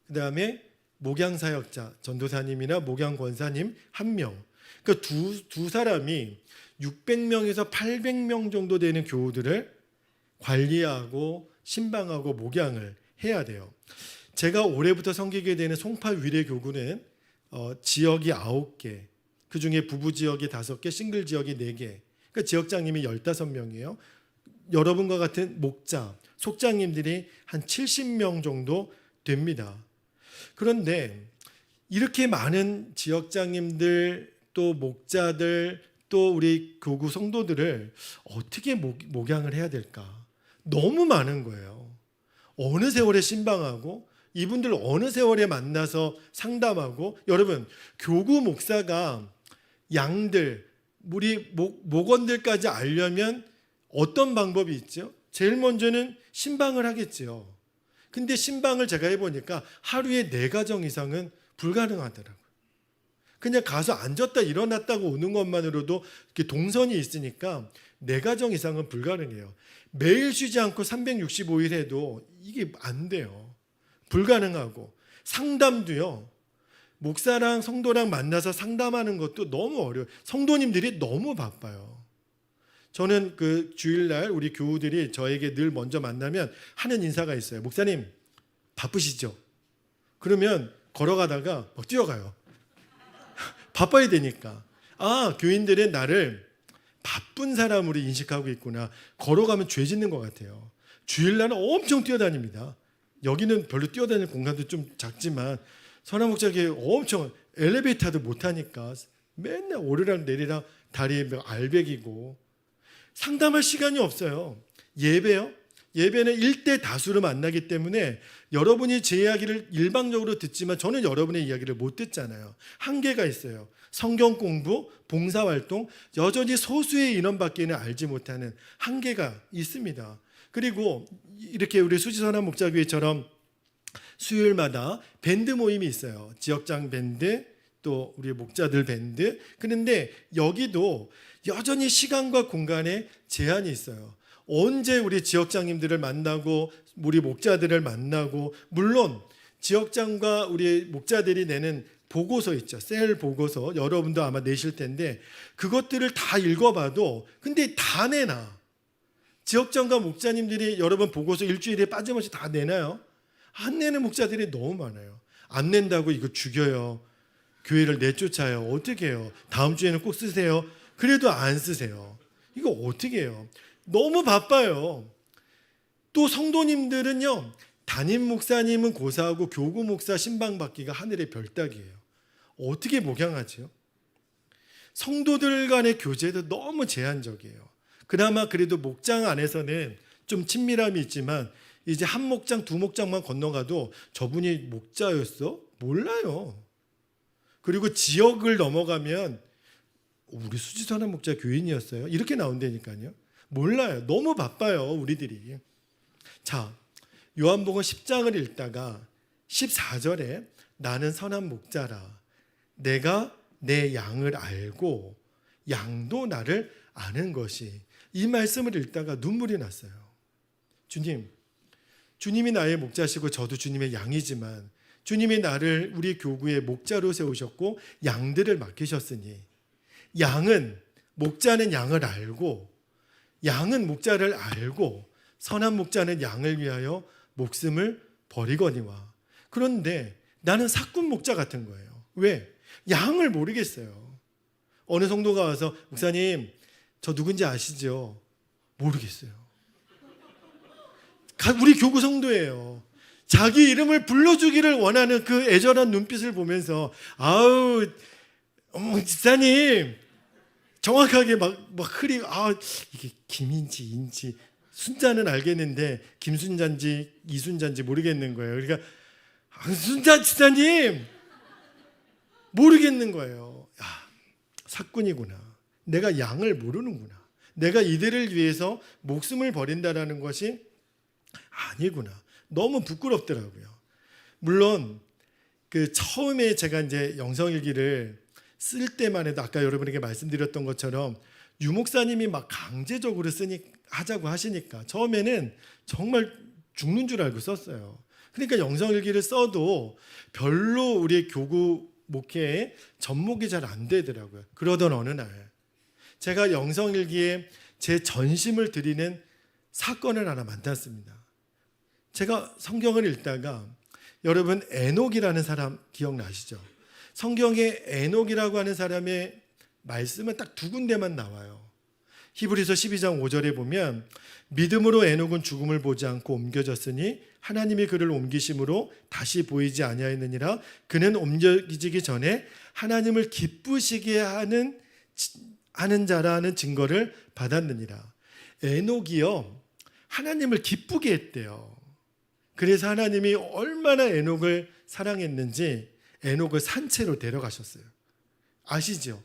그 다음에 목양 사역자 전도사님이나 목양 권사님 1명, 그러니까 두 사람이 600명에서 800명 정도 되는 교우들을 관리하고 신방하고 목양을 해야 돼요. 제가 올해부터 섬기게 되는 송파 위례 교구는 지역이 9개, 그중에 부부 지역이 5개, 싱글 지역이 4개, 그러니까 지역장님이 15명이에요. 여러분과 같은 목자, 속장님들이 한 70명 정도 됩니다. 그런데 이렇게 많은 지역장님들, 또 목자들, 또 우리 교구 성도들을 어떻게 목양을 해야 될까? 너무 많은 거예요. 어느 세월에 신방하고 이분들 어느 세월에 만나서 상담하고, 여러분 교구 목사가 양들, 우리 목원들까지 알려면 어떤 방법이 있죠? 제일 먼저는 신방을 하겠죠. 근데 신방을 제가 해보니까 하루에 4가정 이상은 불가능하더라고요. 그냥 가서 앉았다 일어났다고 오는 것만으로도 이렇게 동선이 있으니까 4가정 이상은 불가능해요. 매일 쉬지 않고 365일 해도 이게 안 돼요. 불가능하고, 상담도요, 목사랑 성도랑 만나서 상담하는 것도 너무 어려워요. 성도님들이 너무 바빠요. 저는 그 주일날 우리 교우들이 저에게 늘 먼저 만나면 하는 인사가 있어요. 목사님 바쁘시죠? 그러면 걸어가다가 막 뛰어가요. 바빠야 되니까. 아, 교인들은 나를 바쁜 사람으로 인식하고 있구나. 걸어가면 죄 짓는 것 같아요. 주일날은 엄청 뛰어다닙니다. 여기는 별로 뛰어다닐 공간도 좀 작지만 선한 목자교회 엄청 엘리베이터도 못하니까 맨날 오르락 내리락 다리에 알배기고 상담할 시간이 없어요. 예배요? 예배는 1대 다수로 만나기 때문에 여러분이 제 이야기를 일방적으로 듣지만 저는 여러분의 이야기를 못 듣잖아요. 한계가 있어요. 성경 공부, 봉사활동, 여전히 소수의 인원밖에는 알지 못하는 한계가 있습니다. 그리고 이렇게 우리 수지선한 목자교회처럼 수요일마다 밴드 모임이 있어요. 지역장 밴드, 또 우리 목자들 밴드. 그런데 여기도 여전히 시간과 공간에 제한이 있어요. 언제 우리 지역장님들을 만나고 우리 목자들을 만나고, 물론 지역장과 우리 목자들이 내는 보고서 있죠. 셀 보고서 여러분도 아마 내실 텐데 그것들을 다 읽어봐도 근데 다 내나. 지역장과 목자님들이 여러분 보고서 일주일에 빠짐없이 다 내나요? 안 내는 목자들이 너무 많아요. 안 낸다고 이거 죽여요. 교회를 내쫓아요. 어떻게 해요? 다음 주에는 꼭 쓰세요. 그래도 안 쓰세요. 이거 어떻게 해요? 너무 바빠요. 또 성도님들은요, 담임 목사님은 고사하고 교구 목사 신방 받기가 하늘의 별따기예요. 어떻게 목양하죠? 성도들 간의 교제도 너무 제한적이에요. 그나마 그래도 목장 안에서는 좀 친밀함이 있지만 이제 한 목장, 두 목장만 건너가도 저분이 목자였어? 몰라요. 그리고 지역을 넘어가면 우리 수지선한 목자 교인이었어요? 이렇게 나온다니까요. 몰라요. 너무 바빠요, 우리들이. 자, 요한복음 10장을 읽다가 14절에 나는 선한 목자라. 내가 내 양을 알고 양도 나를 아는 것이. 이 말씀을 읽다가 눈물이 났어요. 주님이 나의 목자시고 저도 주님의 양이지만 주님이 나를 우리 교구의 목자로 세우셨고 양들을 맡기셨으니 목자는 양을 알고 양은 목자를 알고 선한 목자는 양을 위하여 목숨을 버리거니와. 그런데 나는 사꾼 목자 같은 거예요. 왜? 양을 모르겠어요. 어느 성도가 와서 목사님 저 누군지 아시죠? 모르겠어요. 우리 교구 성도예요. 자기 이름을 불러주기를 원하는 그 애절한 눈빛을 보면서 아우 집사님 정확하게 막 흐리 이게 김인지 인지 순자는 알겠는데 김순자인지 이순자인지 모르겠는 거예요. 그러니까 순자 집사님 모르겠는 거예요. 사꾼이구나. 내가 양을 모르는구나. 내가 이들을 위해서 목숨을 버린다라는 것이 아니구나. 너무 부끄럽더라고요. 물론 그 처음에 제가 이제 영성일기를 쓸 때만 해도 아까 여러분에게 말씀드렸던 것처럼 유목사님이 막 강제적으로 하자고 하시니까 처음에는 정말 죽는 줄 알고 썼어요. 그러니까 영성일기를 써도 별로 우리 교구 목회에 접목이 잘 안 되더라고요. 그러던 어느 날 제가 영성일기에 제 전심을 드리는 사건을 하나 만났습니다. 제가 성경을 읽다가 여러분 에녹이라는 사람 기억나시죠? 성경에 에녹이라고 하는 사람의 말씀은 딱 두 군데만 나와요. 히브리서 12장 5절에 보면 믿음으로 에녹은 죽음을 보지 않고 옮겨졌으니 하나님이 그를 옮기심으로 다시 보이지 아니하였느니라. 그는 옮겨지기 전에 하나님을 기쁘시게 하는 자라는 증거를 받았느니라. 에녹이요 하나님을 기쁘게 했대요. 그래서 하나님이 얼마나 에녹을 사랑했는지 에녹을 산채로 데려가셨어요. 아시죠?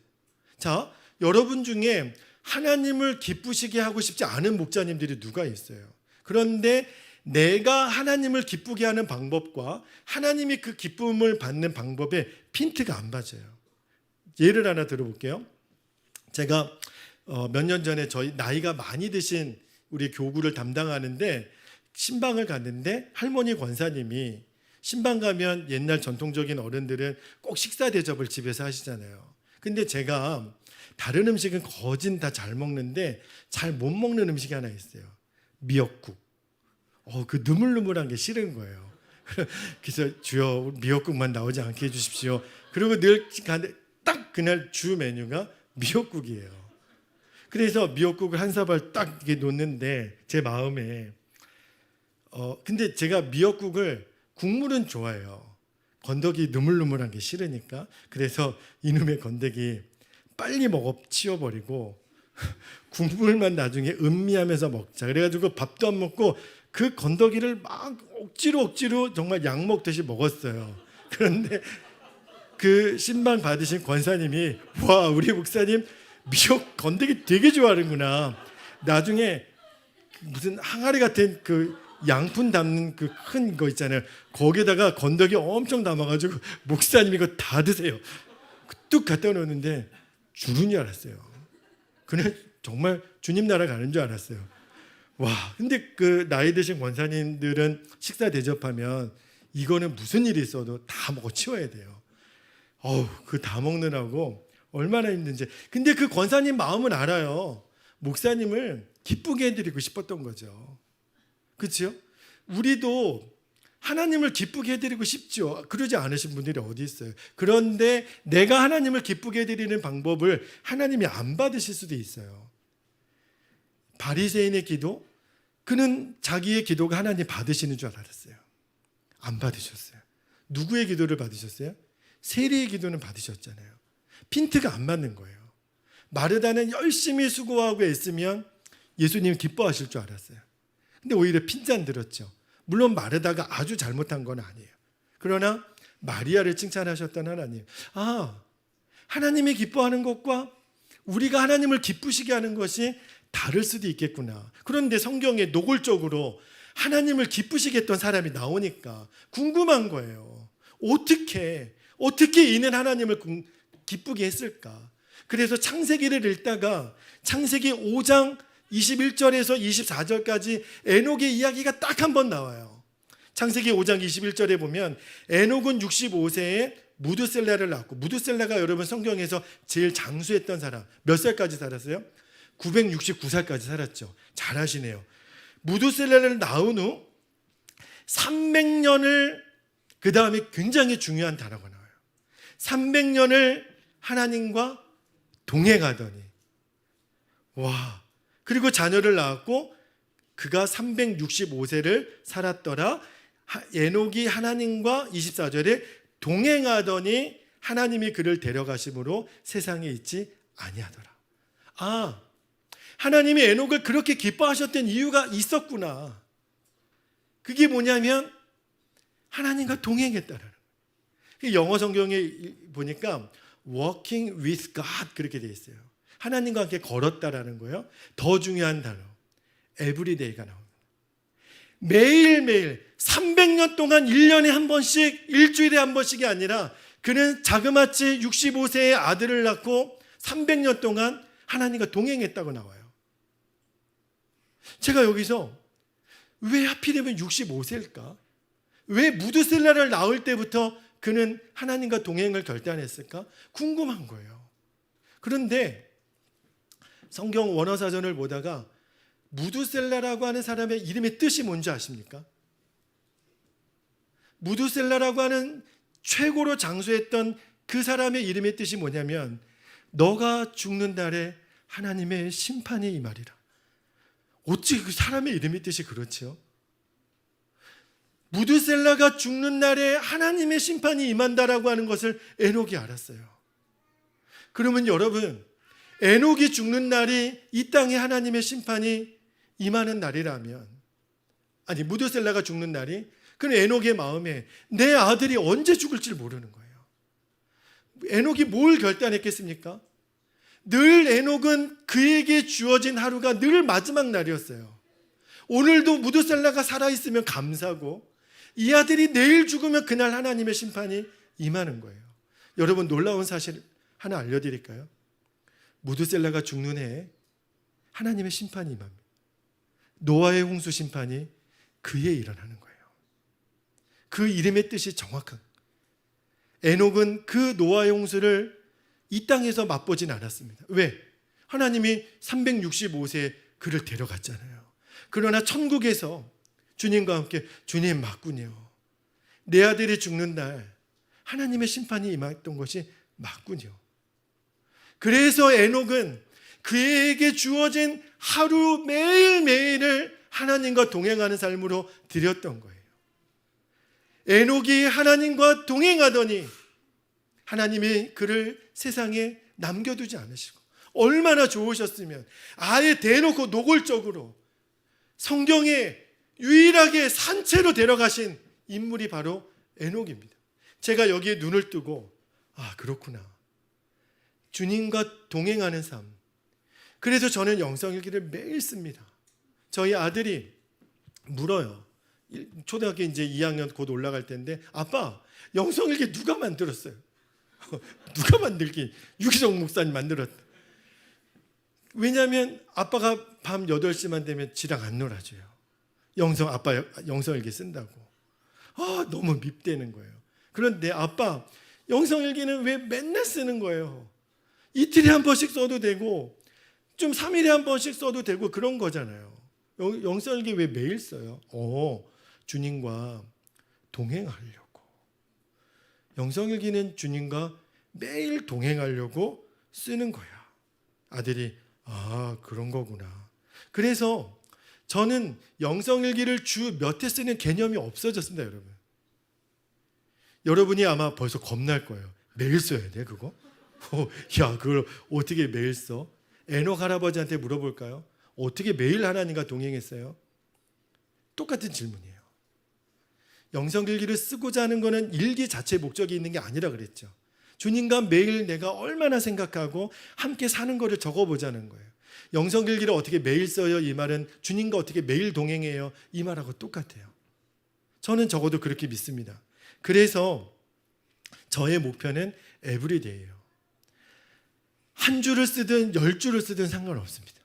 자, 여러분 중에 하나님을 기쁘시게 하고 싶지 않은 목자님들이 누가 있어요? 그런데 내가 하나님을 기쁘게 하는 방법과 하나님이 그 기쁨을 받는 방법에 핀트가 안 맞아요. 예를 하나 들어볼게요. 제가 몇 년 전에 저희 나이가 많이 드신 우리 교구를 담당하는데 신방을 갔는데 할머니 권사님이 신방 가면 옛날 전통적인 어른들은 꼭 식사 대접을 집에서 하시잖아요. 근데 제가 다른 음식은 거진 다 잘 먹는데 잘 못 먹는 음식이 하나 있어요. 미역국. 그 느물느물한 게 싫은 거예요. 그래서 주여 미역국만 나오지 않게 해주십시오. 그리고 늘 가는데 딱 그날 주 메뉴가 미역국이에요. 그래서 미역국을 한 사발 딱 이렇게 놓는데 제 마음에 근데 제가 미역국을 국물은 좋아해요. 건더기 느물느물한 게 싫으니까. 그래서 이놈의 건더기 빨리 치워버리고 국물만 나중에 음미하면서 먹자. 그래가지고 밥도 안 먹고 그 건더기를 막 억지로 정말 약 먹듯이 먹었어요. 그런데 그 신방 받으신 권사님이 와 우리 목사님 미역 건더기 되게 좋아하는구나. 나중에 무슨 항아리 같은 그 양푼 담는 그 큰 거 있잖아요. 거기에다가 건더기 엄청 담아가지고 목사님 이거 다 드세요. 뚝 갖다 놓는데 주는 줄 알았어요. 그냥 정말 주님 나라 가는 줄 알았어요. 와, 근데 그 나이 드신 권사님들은 식사 대접하면 이거는 무슨 일이 있어도 다 먹어 치워야 돼요. 그 다 먹느라고 얼마나 힘든지. 근데 그 권사님 마음은 알아요. 목사님을 기쁘게 해드리고 싶었던 거죠. 그렇죠? 우리도 하나님을 기쁘게 해드리고 싶죠. 그러지 않으신 분들이 어디 있어요. 그런데 내가 하나님을 기쁘게 해드리는 방법을 하나님이 안 받으실 수도 있어요. 바리새인의 기도, 그는 자기의 기도가 하나님 받으시는 줄 알았어요. 안 받으셨어요. 누구의 기도를 받으셨어요? 세리의 기도는 받으셨잖아요. 핀트가 안 맞는 거예요. 마르다는 열심히 수고하고 애쓰면 예수님 기뻐하실 줄 알았어요. 근데 오히려 핀잔 들었죠. 물론 마르다가 아주 잘못한 건 아니에요. 그러나 마리아를 칭찬하셨던 하나님, 하나님이 기뻐하는 것과 우리가 하나님을 기쁘시게 하는 것이 다를 수도 있겠구나. 그런데 성경에 노골적으로 하나님을 기쁘시게 했던 사람이 나오니까 궁금한 거예요. 어떻게 이는 하나님을 기쁘게 했을까? 그래서 창세기를 읽다가 창세기 5장 21절에서 24절까지 에녹의 이야기가 딱 한 번 나와요. 창세기 5장 21절에 보면 에녹은 65세에 무드셀라를 낳았고, 무드셀라가 여러분 성경에서 제일 장수했던 사람, 몇 살까지 살았어요? 969살까지 살았죠. 잘 하시네요. 무드셀라를 낳은 후 300년을, 그 다음에 굉장히 중요한 단어가 나와요. 300년을 하나님과 동행하더니, 그리고 자녀를 낳았고 그가 365세를 살았더라. 에녹이 하나님과 24절에 동행하더니 하나님이 그를 데려가심으로 세상에 있지 아니하더라. 하나님이 에녹을 그렇게 기뻐하셨던 이유가 있었구나. 그게 뭐냐면 하나님과 동행했다라는 거예요. 영어 성경에 보니까 walking with God 그렇게 되어 있어요. 하나님과 함께 걸었다라는 거예요. 더 중요한 단어, everyday가 나옵니다. 매일매일 300년 동안 1년에 한 번씩, 일주일에 한 번씩이 아니라 그는 자그마치 65세의 아들을 낳고 300년 동안 하나님과 동행했다고 나와요. 제가 여기서 왜 하필이면 65세일까? 왜 무드셀라를 낳을 때부터 그는 하나님과 동행을 결단했을까? 궁금한 거예요. 그런데 성경 원어사전을 보다가 무드셀라라고 하는 사람의 이름의 뜻이 뭔지 아십니까? 무드셀라라고 하는 최고로 장수했던 그 사람의 이름의 뜻이 뭐냐면 너가 죽는 날에 하나님의 심판이 임하리라. 어찌 그 사람의 이름의 뜻이 그렇지요? 무드셀라가 죽는 날에 하나님의 심판이 임한다라고 하는 것을 에녹이 알았어요. 그러면 여러분, 에녹이 죽는 날이 이 땅에 하나님의 심판이 임하는 날이라면, 무드셀라가 죽는 날이, 그럼 에녹의 마음에 내 아들이 언제 죽을지 모르는 거예요. 에녹이 뭘 결단했겠습니까? 늘 에녹은 그에게 주어진 하루가 늘 마지막 날이었어요. 오늘도 무드셀라가 살아있으면 감사하고 이 아들이 내일 죽으면 그날 하나님의 심판이 임하는 거예요. 여러분, 놀라운 사실 하나 알려드릴까요? 무드셀라가 죽는 해에 하나님의 심판이 임합니다. 노아의 홍수 심판이 그에 일어나는 거예요. 그 이름의 뜻이 정확한, 에녹은 그 노아의 홍수를 이 땅에서 맛보진 않았습니다. 왜? 하나님이 365세에 그를 데려갔잖아요. 그러나 천국에서 주님과 함께, 주님 맞군요. 내 아들이 죽는 날 하나님의 심판이 임했던 것이 맞군요. 그래서 에녹은 그에게 주어진 하루 매일매일을 하나님과 동행하는 삶으로 드렸던 거예요. 에녹이 하나님과 동행하더니 하나님이 그를 세상에 남겨두지 않으시고, 얼마나 좋으셨으면 아예 대놓고 노골적으로 성경에 유일하게 산채로 데려가신 인물이 바로 에녹입니다. 제가 여기에 눈을 뜨고 그렇구나, 주님과 동행하는 삶. 그래서 저는 영성일기를 매일 씁니다. 저희 아들이 물어요. 초등학교 이제 2학년 곧 올라갈 때인데, 아빠, 영성일기 누가 만들었어요? 누가 만들긴? 유기성 목사님 만들었다. 왜냐하면 아빠가 밤 8시만 되면 지랑 안 놀아줘요. 아빠 영성일기 쓴다고. 너무 밉대는 거예요. 그런데 아빠, 영성일기는 왜 맨날 쓰는 거예요? 이틀에 한 번씩 써도 되고 좀 3일에 한 번씩 써도 되고 그런 거잖아요. 영성일기 왜 매일 써요? 주님과 동행하려고. 영성일기는 주님과 매일 동행하려고 쓰는 거야. 아들이 그런 거구나. 그래서 저는 영성일기를 주 몇 회 쓰는 개념이 없어졌습니다, 여러분. 여러분이 아마 벌써 겁날 거예요. 매일 써야 돼, 그거? 야, 그걸 어떻게 매일 써? 에녹 할아버지한테 물어볼까요? 어떻게 매일 하나님과 동행했어요? 똑같은 질문이에요. 영성일기를 쓰고자 하는 것은 일기 자체의 목적이 있는 게 아니라 그랬죠. 주님과 매일 내가 얼마나 생각하고 함께 사는 것을 적어보자는 거예요. 영성일기를 어떻게 매일 써요? 이 말은 주님과 어떻게 매일 동행해요? 이 말하고 똑같아요. 저는 적어도 그렇게 믿습니다. 그래서 저의 목표는 에브리데이예요. 한 줄을 쓰든 10줄을 쓰든 상관없습니다.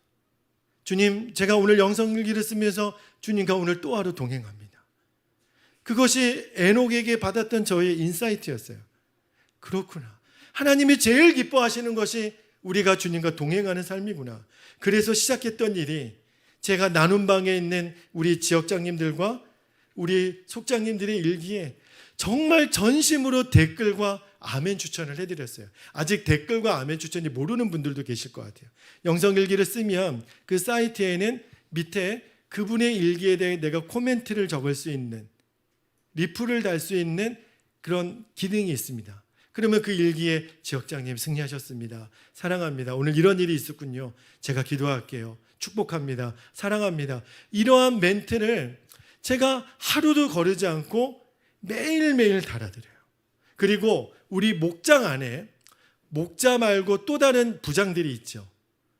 주님, 제가 오늘 영성일기를 쓰면서 주님과 오늘 또 하루 동행합니다. 그것이 에녹에게 받았던 저의 인사이트였어요. 그렇구나. 하나님이 제일 기뻐하시는 것이 우리가 주님과 동행하는 삶이구나. 그래서 시작했던 일이 제가 나눔방에 있는 우리 지역장님들과 우리 속장님들의 일기에 정말 전심으로 댓글과 아멘 추천을 해드렸어요. 아직 댓글과 아멘 추천이 모르는 분들도 계실 것 같아요. 영성일기를 쓰면 그 사이트에는 밑에 그분의 일기에 대해 내가 코멘트를 적을 수 있는, 리플을 달 수 있는 그런 기능이 있습니다. 그러면 그 일기에 지역장님 승리하셨습니다. 사랑합니다. 오늘 이런 일이 있었군요. 제가 기도할게요. 축복합니다. 사랑합니다. 이러한 멘트를 제가 하루도 거르지 않고 매일매일 달아드려요. 그리고 우리 목장 안에 목자 말고 또 다른 부장들이 있죠.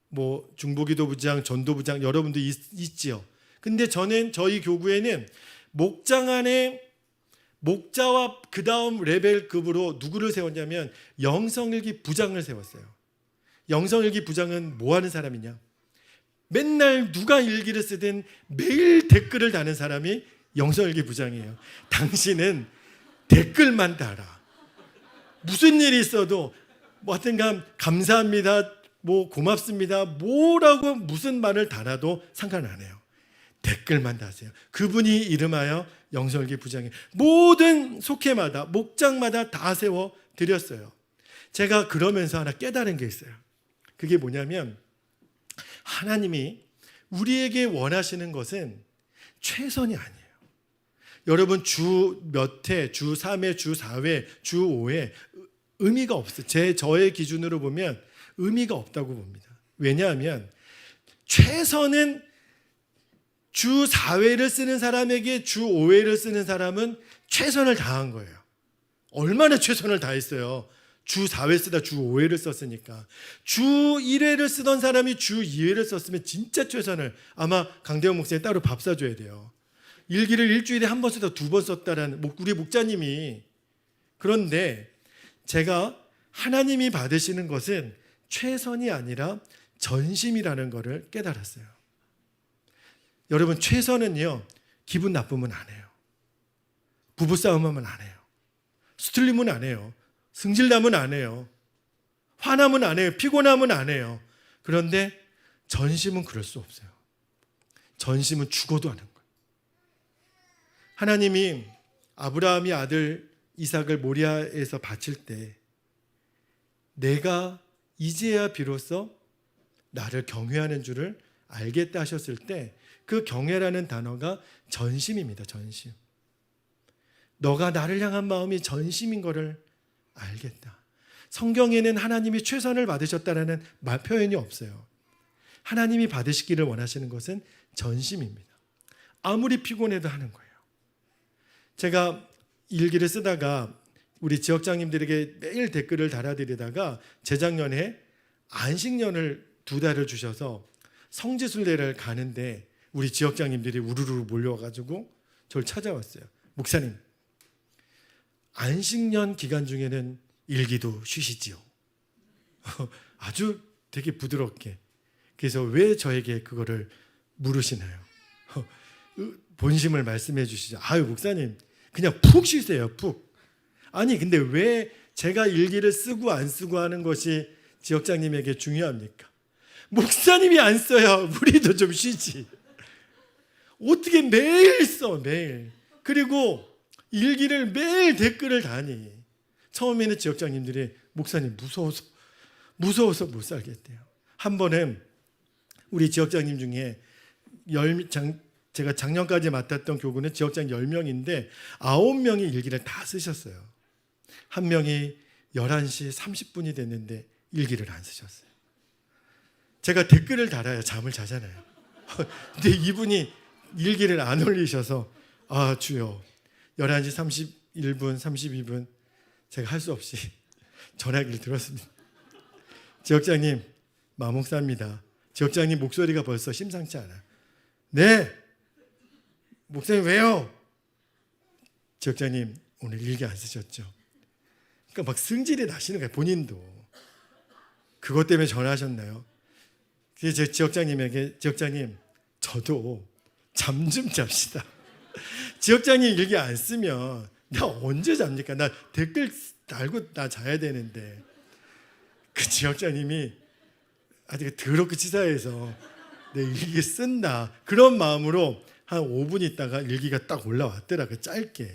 뭐 중보기도 부장, 전도 부장 여러분도 있지요. 근데 저는 저희 교구에는 목장 안에 목자와 그 다음 레벨급으로 누구를 세웠냐면 영성일기 부장을 세웠어요. 영성일기 부장은 뭐 하는 사람이냐? 맨날 누가 일기를 쓰든 매일 댓글을 다는 사람이 영성일기 부장이에요. 당신은 댓글만 달아. 무슨 일이 있어도 뭐 하여튼간 감사합니다, 뭐 고맙습니다, 뭐라고 무슨 말을 달아도 상관 안 해요. 댓글만 다세요. 그분이 이름하여 영성일기 부장이에요. 모든 속회마다 목장마다 다 세워 드렸어요. 제가 그러면서 하나 깨달은 게 있어요. 그게 뭐냐면 하나님이 우리에게 원하시는 것은 최선이 아니에요. 여러분 주 몇 회, 주 3회, 주 4회, 주 5회 의미가 없어요. 저의 기준으로 보면 의미가 없다고 봅니다. 왜냐하면 최선은 주 4회를 쓰는 사람에게 주 5회를 쓰는 사람은 최선을 다한 거예요. 얼마나 최선을 다했어요. 주 4회 쓰다 주 5회를 썼으니까. 주 1회를 쓰던 사람이 주 2회를 썼으면 진짜 최선을, 아마 강대영 목사님 따로 밥 사줘야 돼요. 일기를 일주일에 한 번 쓰다 두 번 썼다라는 우리 목자님이. 그런데 제가 하나님이 받으시는 것은 최선이 아니라 전심이라는 것을 깨달았어요. 여러분 최선은요 기분 나쁘면 안 해요. 부부싸움하면 안 해요. 수틀리면 안 해요. 승질나면 안 해요. 화나면 안 해요. 피곤하면 안 해요. 그런데 전심은 그럴 수 없어요. 전심은 죽어도 하는 거예요. 하나님이 아브라함이 아들 이삭을 모리아에서 바칠 때 내가 이제야 비로소 나를 경외하는 줄을 알겠다 하셨을 때 그 경외라는 단어가 전심입니다. 전심. 너가 나를 향한 마음이 전심인 것을 알겠다. 성경에는 하나님이 최선을 받으셨다라는 표현이 없어요. 하나님이 받으시기를 원하시는 것은 전심입니다. 아무리 피곤해도 하는 거예요. 제가 일기를 쓰다가 우리 지역장님들에게 매일 댓글을 달아드리다가 재작년에 안식년을 2달을 주셔서 성지순례를 가는데 우리 지역장님들이 우르르 몰려와가지고 저를 찾아왔어요. 목사님, 안식년 기간 중에는 일기도 쉬시지요. 아주 되게 부드럽게. 그래서 왜 저에게 그거를 물으시나요? 본심을 말씀해 주시죠. 아유 목사님 그냥 푹 쉬세요. 푹. 아니 근데 왜 제가 일기를 쓰고 안 쓰고 하는 것이 지역장님에게 중요합니까? 목사님이 안 써요. 우리도 좀 쉬지. 어떻게 매일 써 매일. 그리고 일기를 매일 댓글을 다니. 처음에는 지역장님들이 목사님 무서워서 못 살겠대요. 한 번은 우리 지역장님 중에 제가 작년까지 맡았던 교구는 지역장 10명인데 9명이 일기를 다 쓰셨어요. 한 명이 11시 30분이 됐는데 일기를 안 쓰셨어요. 제가 댓글을 달아야 잠을 자잖아요. 근데 이분이 일기를 안 올리셔서 아 주여 11시 31분, 32분 제가 할 수 없이 전화기를 들었습니다. 지역장님, 마목사입니다. 지역장님 목소리가 벌써 심상치 않아요. 네, 목사님 왜요? 지역장님 오늘 일기 안 쓰셨죠? 그러니까 막 승질이 나시는 거예요. 본인도. 그것 때문에 전화하셨나요? 그래서 제 지역장님에게, 지역장님 저도 잠 좀 잡시다. 지역장님 일기 안 쓰면 나 언제 잡니까? 나 댓글 달고 나 자야 되는데. 그 지역장님이 아주 더럽게 치사해서 내 일기 쓴다 그런 마음으로 한 5분 있다가 일기가 딱 올라왔더라고요. 짧게.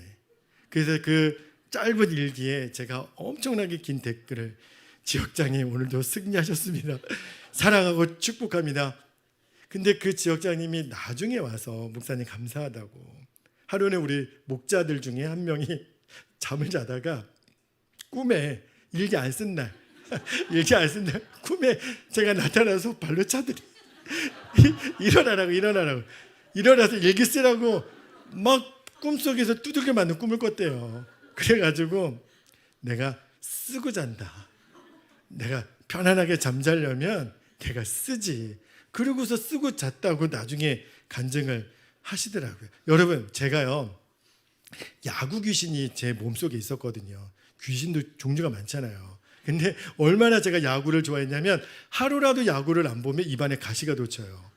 그래서 그 짧은 일기에 제가 엄청나게 긴 댓글을, 지역장님 오늘도 승리하셨습니다. 사랑하고 축복합니다. 근데 그 지역장님이 나중에 와서 목사님 감사하다고, 하루는 우리 목자들 중에 한 명이 잠을 자다가 꿈에 일기 안 쓴 날 일기 안 쓴 날 꿈에 제가 나타나서 발로 차더니 일어나라고 일어나서 일기 쓰라고 막 꿈속에서 두들겨 맞는 꿈을 꿨대요. 그래가지고 내가 쓰고 잔다, 내가 편안하게 잠자려면 내가 쓰지, 그러고서 쓰고 잤다고 나중에 간증을 하시더라고요. 여러분, 제가요 야구 귀신이 제 몸속에 있었거든요. 귀신도 종류가 많잖아요. 근데 얼마나 제가 야구를 좋아했냐면 하루라도 야구를 안 보면 입안에 가시가 돋쳐요.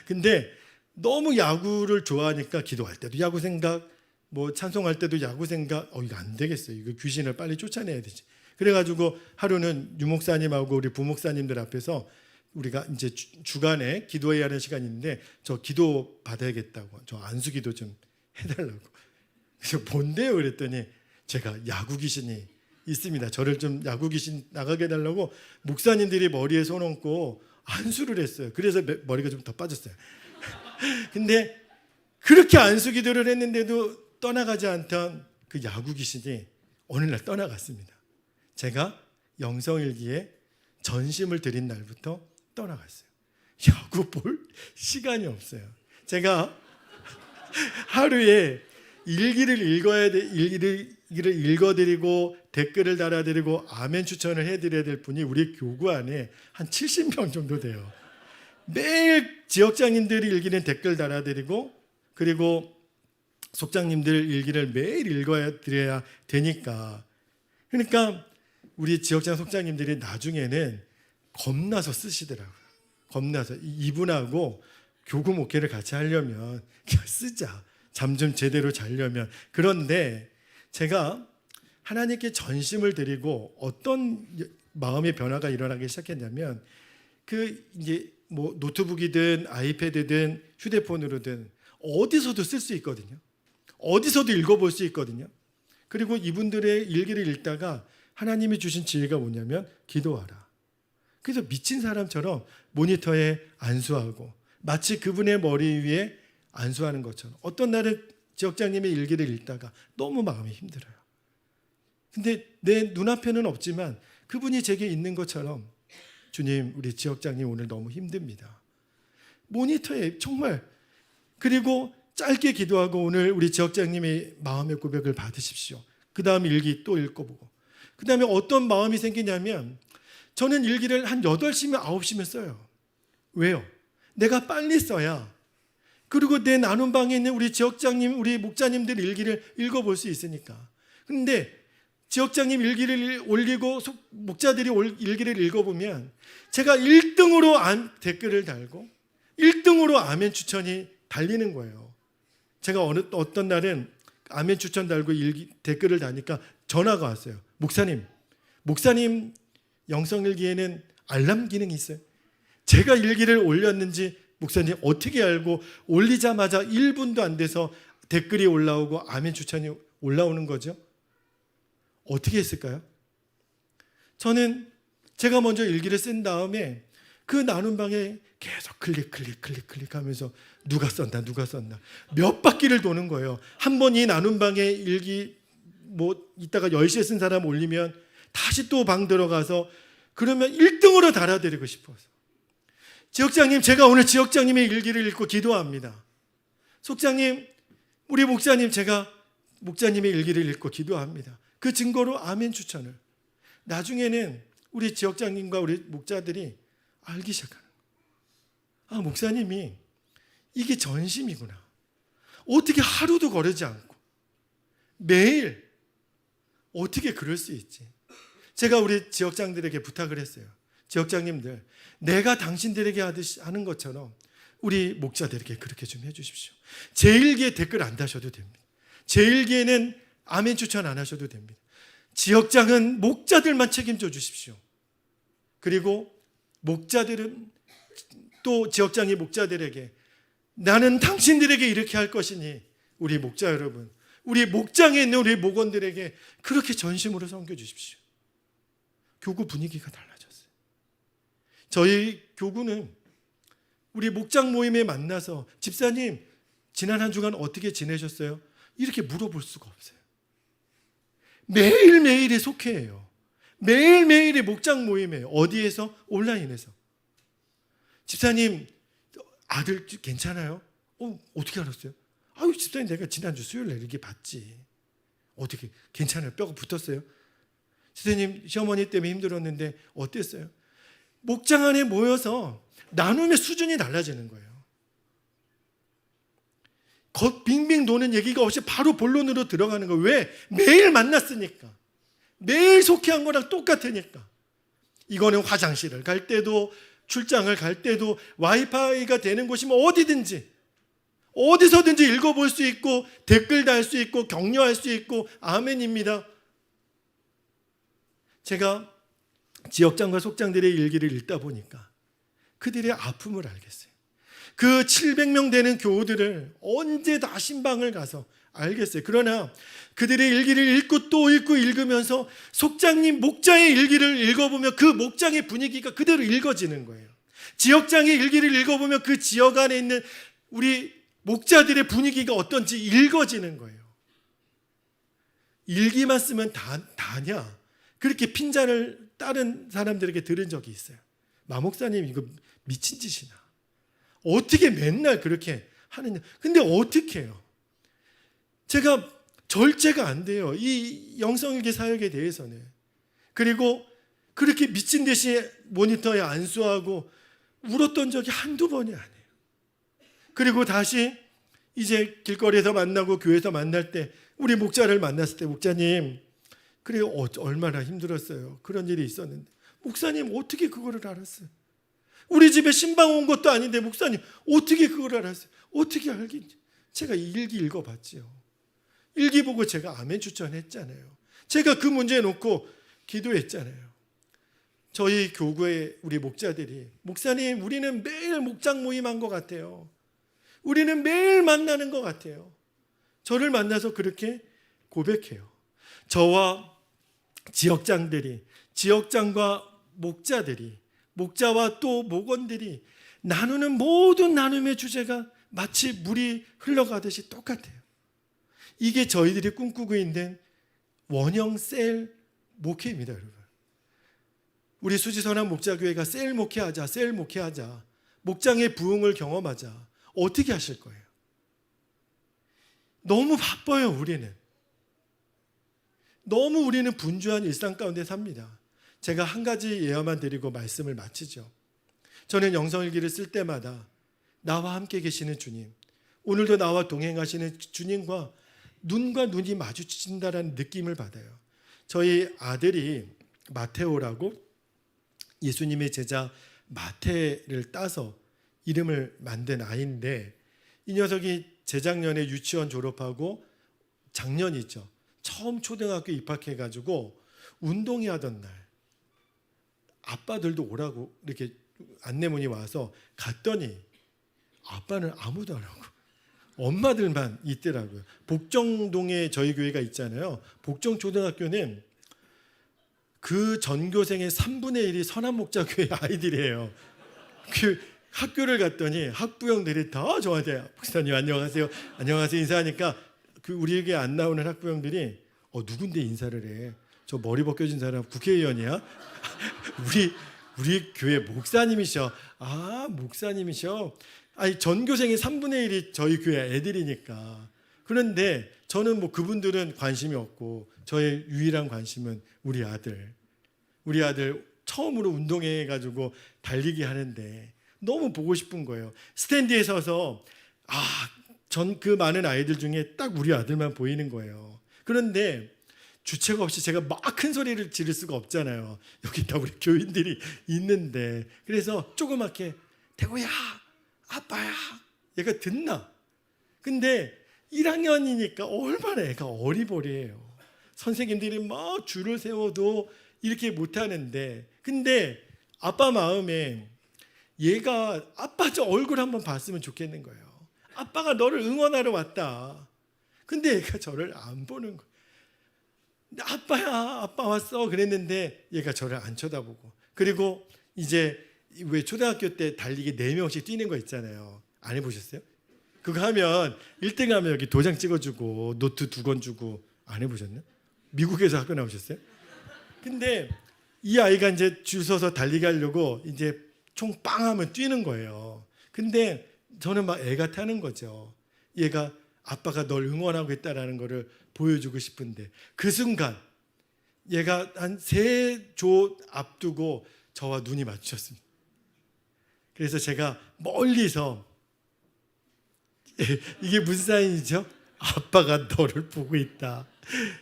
근데 너무 야구를 좋아하니까 기도할 때도 야구 생각, 뭐 찬송할 때도 야구 생각, 이거 안 되겠어요. 이거 귀신을 빨리 쫓아내야 되지. 그래가지고 하루는 유목사님하고 우리 부목사님들 앞에서 우리가 이제 주간에 기도해야 하는 시간이 있는데 저 기도 받아야겠다고, 저 안수 기도 좀 해달라고. 그래서 뭔데요? 그랬더니 제가 야구 귀신이 있습니다. 저를 좀 야구 귀신 나가게 해달라고 목사님들이 머리에 손 얹고 안수를 했어요. 그래서 머리가 좀 더 빠졌어요. 근데 그렇게 안수 기도를 했는데도 떠나가지 않던 그 야구 귀신이 어느 날 떠나갔습니다. 제가 영성일기에 전심을 드린 날부터 떠나갔어요. 야구 볼 시간이 없어요. 제가 하루에 일기를 읽어야 돼, 일기를 읽어드리고 댓글을 달아드리고 아멘 추천을 해드려야 될 분이 우리 교구 안에 한 70명 정도 돼요. 매일 지역장님들이 일기는 댓글 달아드리고, 그리고 속장님들 일기를 매일 읽어야 드려야 되니까. 그러니까 우리 지역장 속장님들이 나중에는 겁나서 쓰시더라고요. 겁나서 이분하고 교구 목회를 같이 하려면 그냥 쓰자, 잠 좀 제대로 자려면. 그런데 제가 하나님께 전심을 드리고 어떤 마음의 변화가 일어나기 시작했냐면, 그 이제 뭐 노트북이든 아이패드든 휴대폰으로든 어디서도 쓸 수 있거든요. 어디서도 읽어볼 수 있거든요. 그리고 이분들의 일기를 읽다가 하나님이 주신 지혜가 뭐냐면 기도하라. 그래서 미친 사람처럼 모니터에 안수하고 마치 그분의 머리 위에 안수하는 것처럼. 어떤 날은 지역장님의 일기를 읽다가 너무 마음이 힘들어요. 근데 내 눈앞에는 없지만 그분이 제게 있는 것처럼, 주님 우리 지역장님 오늘 너무 힘듭니다. 모니터에 정말. 그리고 짧게 기도하고 오늘 우리 지역장님의 마음의 고백을 받으십시오. 그 다음 일기 또 읽어보고. 그 다음에 어떤 마음이 생기냐면 저는 일기를 한 8시면 9시면 써요. 왜요? 내가 빨리 써야, 그리고 내 나눔방에 있는 우리 지역장님, 우리 목자님들 일기를 읽어볼 수 있으니까. 근데 지역장님 일기를 올리고 목자들이 일기를 읽어보면 제가 1등으로 댓글을 달고 1등으로 아멘 추천이 달리는 거예요. 제가 어떤 날은 아멘 추천 달고 댓글을 다니까 전화가 왔어요. 목사님 영성일기에는 알람 기능이 있어요. 제가 일기를 올렸는지 목사님 어떻게 알고 올리자마자 1분도 안 돼서 댓글이 올라오고 아멘 추천이 올라오는 거죠? 어떻게 했을까요? 저는 제가 먼저 일기를 쓴 다음에 그 나눔방에 계속 클릭하면서 누가 썼나 몇 바퀴를 도는 거예요. 한 번 이 나눔방에 일기 뭐 이따가 10시에 쓴 사람 올리면 다시 또 방 들어가서 그러면 1등으로 달아드리고 싶어서. 지역장님, 제가 오늘 지역장님의 일기를 읽고 기도합니다. 속장님, 우리 목사님 제가 목자님의 일기를 읽고 기도합니다. 그 증거로 아멘 추천을. 나중에는 우리 지역장님과 우리 목자들이 알기 시작하는 거예요. 아, 목사님이 이게 전심이구나. 어떻게 하루도 거르지 않고 매일 어떻게 그럴 수 있지? 제가 우리 지역장들에게 부탁을 했어요. 지역장님들, 내가 당신들에게 하는 것처럼 우리 목자들에게 그렇게 좀 해주십시오. 제 일기에 댓글 안 다셔도 됩니다. 제 일기에는 아멘 추천 안 하셔도 됩니다. 지역장은 목자들만 책임져 주십시오. 그리고 목자들은 또 지역장이 목자들에게 나는 당신들에게 이렇게 할 것이니 우리 목자 여러분, 우리 목장에 있는 우리 목원들에게 그렇게 전심으로 섬겨 주십시오. 교구 분위기가 달라졌어요. 저희 교구는 우리 목장 모임에 만나서 집사님 지난 한 주간 어떻게 지내셨어요? 이렇게 물어볼 수가 없어요. 매일매일의 속회예요. 매일매일의 목장 모임이에요. 어디에서? 온라인에서. 집사님 아들 괜찮아요? 어떻게 알았어요? 아유, 집사님 내가 지난주 수요일에 이렇게 봤지. 어떻게 괜찮아요? 뼈가 붙었어요? 집사님 시어머니 때문에 힘들었는데 어땠어요? 목장 안에 모여서 나눔의 수준이 달라지는 거예요. 겉 빙빙 도는 얘기가 없이 바로 본론으로 들어가는 거예요. 왜? 매일 만났으니까. 매일 속회한 거랑 똑같으니까. 이거는 화장실을 갈 때도 출장을 갈 때도 와이파이가 되는 곳이면 어디든지 어디서든지 읽어볼 수 있고 댓글 달 수 있고 격려할 수 있고 아멘입니다. 제가 지역장과 속장들의 일기를 읽다 보니까 그들의 아픔을 알겠어요. 그 700명 되는 교우들을 언제 다 신방을 가서 알겠어요. 그러나 그들의 일기를 읽고 또 읽고 읽으면서 속장님 목장의 일기를 읽어보면 그 목장의 분위기가 그대로 읽어지는 거예요. 지역장의 일기를 읽어보면 그 지역 안에 있는 우리 목자들의 분위기가 어떤지 읽어지는 거예요. 일기만 쓰면 다냐? 그렇게 핀잔을 다른 사람들에게 들은 적이 있어요. 마목사님 이거 미친 짓이나. 어떻게 맨날 그렇게 하느냐. 근데 어떻게 해요? 제가 절제가 안 돼요. 이 영성일기 사역에 대해서는. 그리고 그렇게 미친 듯이 모니터에 안수하고 울었던 적이 한두 번이 아니에요. 그리고 다시 이제 길거리에서 만나고 교회에서 만날 때 우리 목자를 만났을 때 목자님 그래 얼마나 힘들었어요. 그런 일이 있었는데 목사님 어떻게 그거를 알았어요? 우리 집에 신방 온 것도 아닌데 목사님 어떻게 그걸 알았어요? 어떻게 알긴지. 제가 일기 읽어봤지요. 일기 보고 제가 아멘 추천했잖아요. 제가 그 문제 놓고 기도했잖아요. 저희 교구의 우리 목자들이 목사님 우리는 매일 목장 모임한 것 같아요. 우리는 매일 만나는 것 같아요. 저를 만나서 그렇게 고백해요. 저와 지역장들이 지역장과 목자들이 목자와 또 목원들이 나누는 모든 나눔의 주제가 마치 물이 흘러가듯이 똑같아요. 이게 저희들이 꿈꾸고 있는 원형 셀 목회입니다, 여러분. 우리 수지선한 목자교회가 셀 목회하자, 셀 목회하자, 목장의 부흥을 경험하자. 어떻게 하실 거예요? 너무 바빠요, 우리는. 너무 우리는 분주한 일상 가운데 삽니다. 제가 한 가지 예화만 드리고 말씀을 마치죠. 저는 영성일기를 쓸 때마다 나와 함께 계시는 주님, 오늘도 나와 동행하시는 주님과 눈과 눈이 마주친다라는 느낌을 받아요. 저희 아들이 마테오라고 예수님의 제자 마테를 따서 이름을 만든 아이인데 이 녀석이 재작년에 유치원 졸업하고 작년이죠. 처음 초등학교 입학해가지고 운동회 하던 날 아빠들도 오라고 이렇게 안내문이 와서 갔더니 아빠는 아무도 안 오고 엄마들만 있더라고요. 복정동에 저희 교회가 있잖아요. 복정초등학교는 그 전교생의 3분의 1이 선한목자교회 아이들이에요. 그 학교를 갔더니 학부형들이 다 저한테 목사님 안녕하세요. 안녕하세요 인사하니까 그 우리에게 안 나오는 학부형들이 누군데 인사를 해. 저 머리 벗겨진 사람 국회의원이야? 우리 교회 목사님이셔. 아 목사님이셔. 아니 전교생의 3분의 1이 저희 교회 애들이니까 그런데 저는 뭐 그분들은 관심이 없고 저의 유일한 관심은 우리 아들. 우리 아들 처음으로 운동회 해가지고 달리기 하는데 너무 보고 싶은 거예요. 스탠드에 서서 전 그 많은 아이들 중에 딱 우리 아들만 보이는 거예요. 그런데 주책 없이 제가 막 큰 소리를 지를 수가 없잖아요. 여기 다 우리 교인들이 있는데. 그래서 조그맣게 태구야, 아빠야. 얘가 듣나? 근데 1학년이니까 얼마나 애가 어리버리해요. 선생님들이 막 줄을 세워도 이렇게 못하는데, 근데 아빠 마음에 얘가 아빠 저 얼굴 한번 봤으면 좋겠는 거예요. 아빠가 너를 응원하러 왔다. 근데 얘가 저를 안 보는 거예요. 아빠야, 아빠 왔어 그랬는데 얘가 저를 안 쳐다보고. 그리고 이제 왜 초등학교 때 달리기 4명씩 뛰는 거 있잖아요. 안 해보셨어요? 그거 하면 1등 하면 여기 도장 찍어주고 노트 2권 주고. 안 해보셨나? 미국에서 학교 나오셨어요? 근데 이 아이가 이제 줄 서서 달리기 하려고 이제 총 빵 하면 뛰는 거예요. 근데 저는 막 애가 타는 거죠. 얘가 아빠가 널 응원하고 있다라는 거를 보여주고 싶은데, 그 순간 얘가 한 3조 앞두고 저와 눈이 마주쳤습니다. 그래서 제가 멀리서 이게 무슨 사인이죠? 아빠가 너를 보고 있다.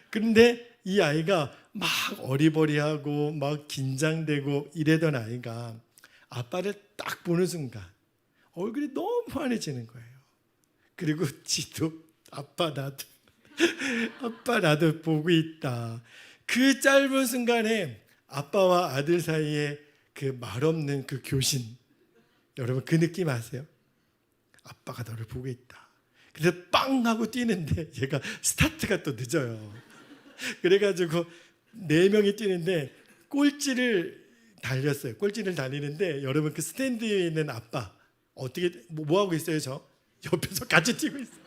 그런데 이 아이가 막 어리버리하고 막 긴장되고 이래던 아이가 아빠를 딱 보는 순간 얼굴이 너무 환해지는 거예요. 그리고 지도 아빠 나도 보고 있다. 그 짧은 순간에 아빠와 아들 사이에 그 말없는 그 교신, 여러분 그 느낌 아세요? 아빠가 너를 보고 있다. 그래서 빵 하고 뛰는데 얘가 스타트가 또 늦어요. 그래가지고 4명이 뛰는데 꼴찌를 달렸어요. 꼴찌를 달리는데 여러분 그 스탠드에 있는 아빠 어떻게 뭐 하고 있어요? 저 옆에서 같이 뛰고 있어요.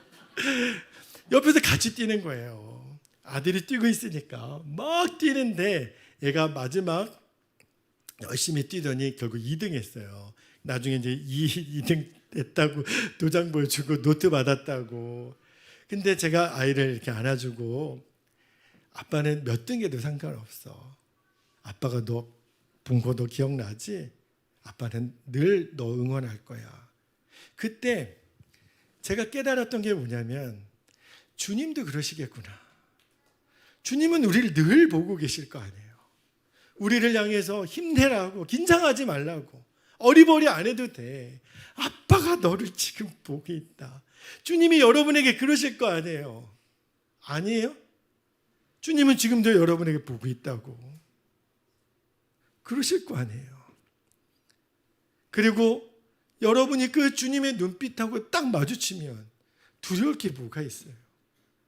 옆에서 같이 뛰는 거예요. 아들이 뛰고 있으니까 막 뛰는데 얘가 마지막 열심히 뛰더니 결국 2등 했어요. 나중에 이제 2등 했다고 도장 보여주고 노트 받았다고. 근데 제가 아이를 이렇게 안아주고, 아빠는 몇 등에도 상관없어. 아빠가 너 본 거 너 기억나지? 아빠는 늘 너 응원할 거야. 그때 제가 깨달았던 게 뭐냐면, 주님도 그러시겠구나. 주님은 우리를 늘 보고 계실 거 아니에요. 우리를 향해서 힘내라고, 긴장하지 말라고, 어리버리 안 해도 돼. 아빠가 너를 지금 보고 있다. 주님이 여러분에게 그러실 거 아니에요. 아니에요? 주님은 지금도 여러분에게 보고 있다고 그러실 거 아니에요. 그리고 여러분이 그 주님의 눈빛하고 딱 마주치면 두려울 게 뭐가 있어요?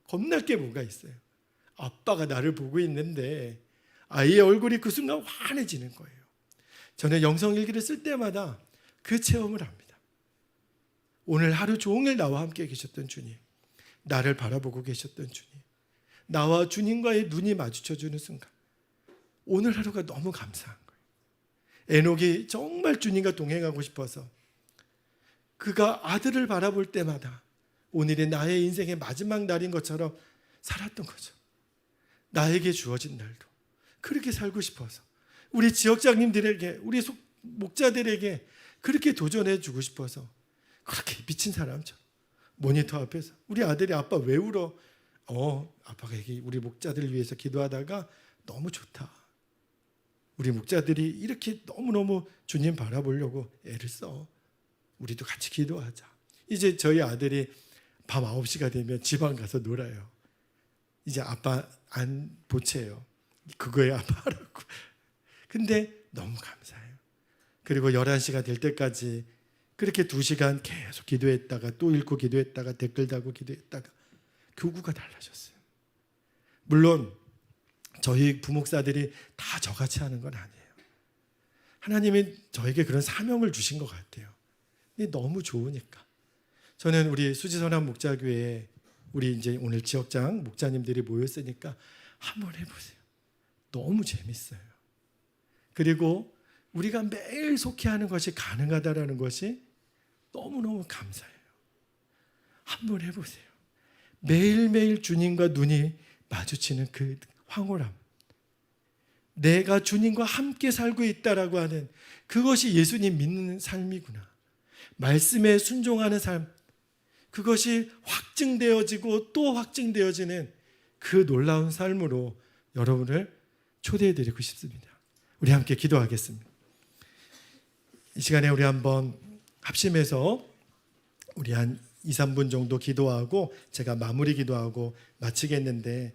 겁날 게 뭐가 있어요? 아빠가 나를 보고 있는데 아이의 얼굴이 그 순간 환해지는 거예요. 저는 영성일기를 쓸 때마다 그 체험을 합니다. 오늘 하루 종일 나와 함께 계셨던 주님, 나를 바라보고 계셨던 주님, 나와 주님과의 눈이 마주쳐주는 순간 오늘 하루가 너무 감사한 거예요. 에녹이 정말 주님과 동행하고 싶어서 그가 아들을 바라볼 때마다 오늘이 나의 인생의 마지막 날인 것처럼 살았던 거죠. 나에게 주어진 날도 그렇게 살고 싶어서 우리 지역장님들에게, 우리 목자들에게 그렇게 도전해 주고 싶어서 그렇게 미친 사람처럼 모니터 앞에서 우리 아들이 아빠 왜 울어? 아빠가 우리 목자들을 위해서 기도하다가 너무 좋다. 우리 목자들이 이렇게 너무너무 주님 바라보려고 애를 써. 우리도 같이 기도하자. 이제 저희 아들이 밤 9시가 되면 지방 가서 놀아요. 이제 아빠 안 보채요. 그거에 아빠라고. 근데 너무 감사해요. 그리고 11시가 될 때까지 그렇게 2시간 계속 기도했다가 또 읽고 기도했다가 댓글 달고 기도했다가 교구가 달라졌어요. 물론 저희 부목사들이 다 저같이 하는 건 아니에요. 하나님이 저에게 그런 사명을 주신 것 같아요. 근데 너무 좋으니까. 저는 우리 수지선한 목자교회에 우리 이제 오늘 지역장 목자님들이 모였으니까 한번 해보세요. 너무 재밌어요. 그리고 우리가 매일 속회하는 것이 가능하다라는 것이 너무너무 감사해요. 한번 해보세요. 매일매일 주님과 눈이 마주치는 그 황홀함, 내가 주님과 함께 살고 있다라고 하는 그것이 예수님 믿는 삶이구나. 말씀에 순종하는 삶, 그것이 확증되어지고 또 확증되어지는 그 놀라운 삶으로 여러분을 초대해드리고 싶습니다. 우리 함께 기도하겠습니다. 이 시간에 우리 한번 합심해서 우리 한 2, 3분 정도 기도하고 제가 마무리 기도하고 마치겠는데,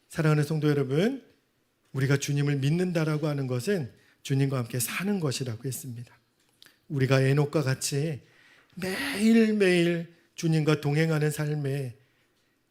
사랑하는 성도 여러분, 우리가 주님을 믿는다라고 하는 것은 주님과 함께 사는 것이라고 했습니다. 우리가 에녹과 같이 매일매일 주님과 동행하는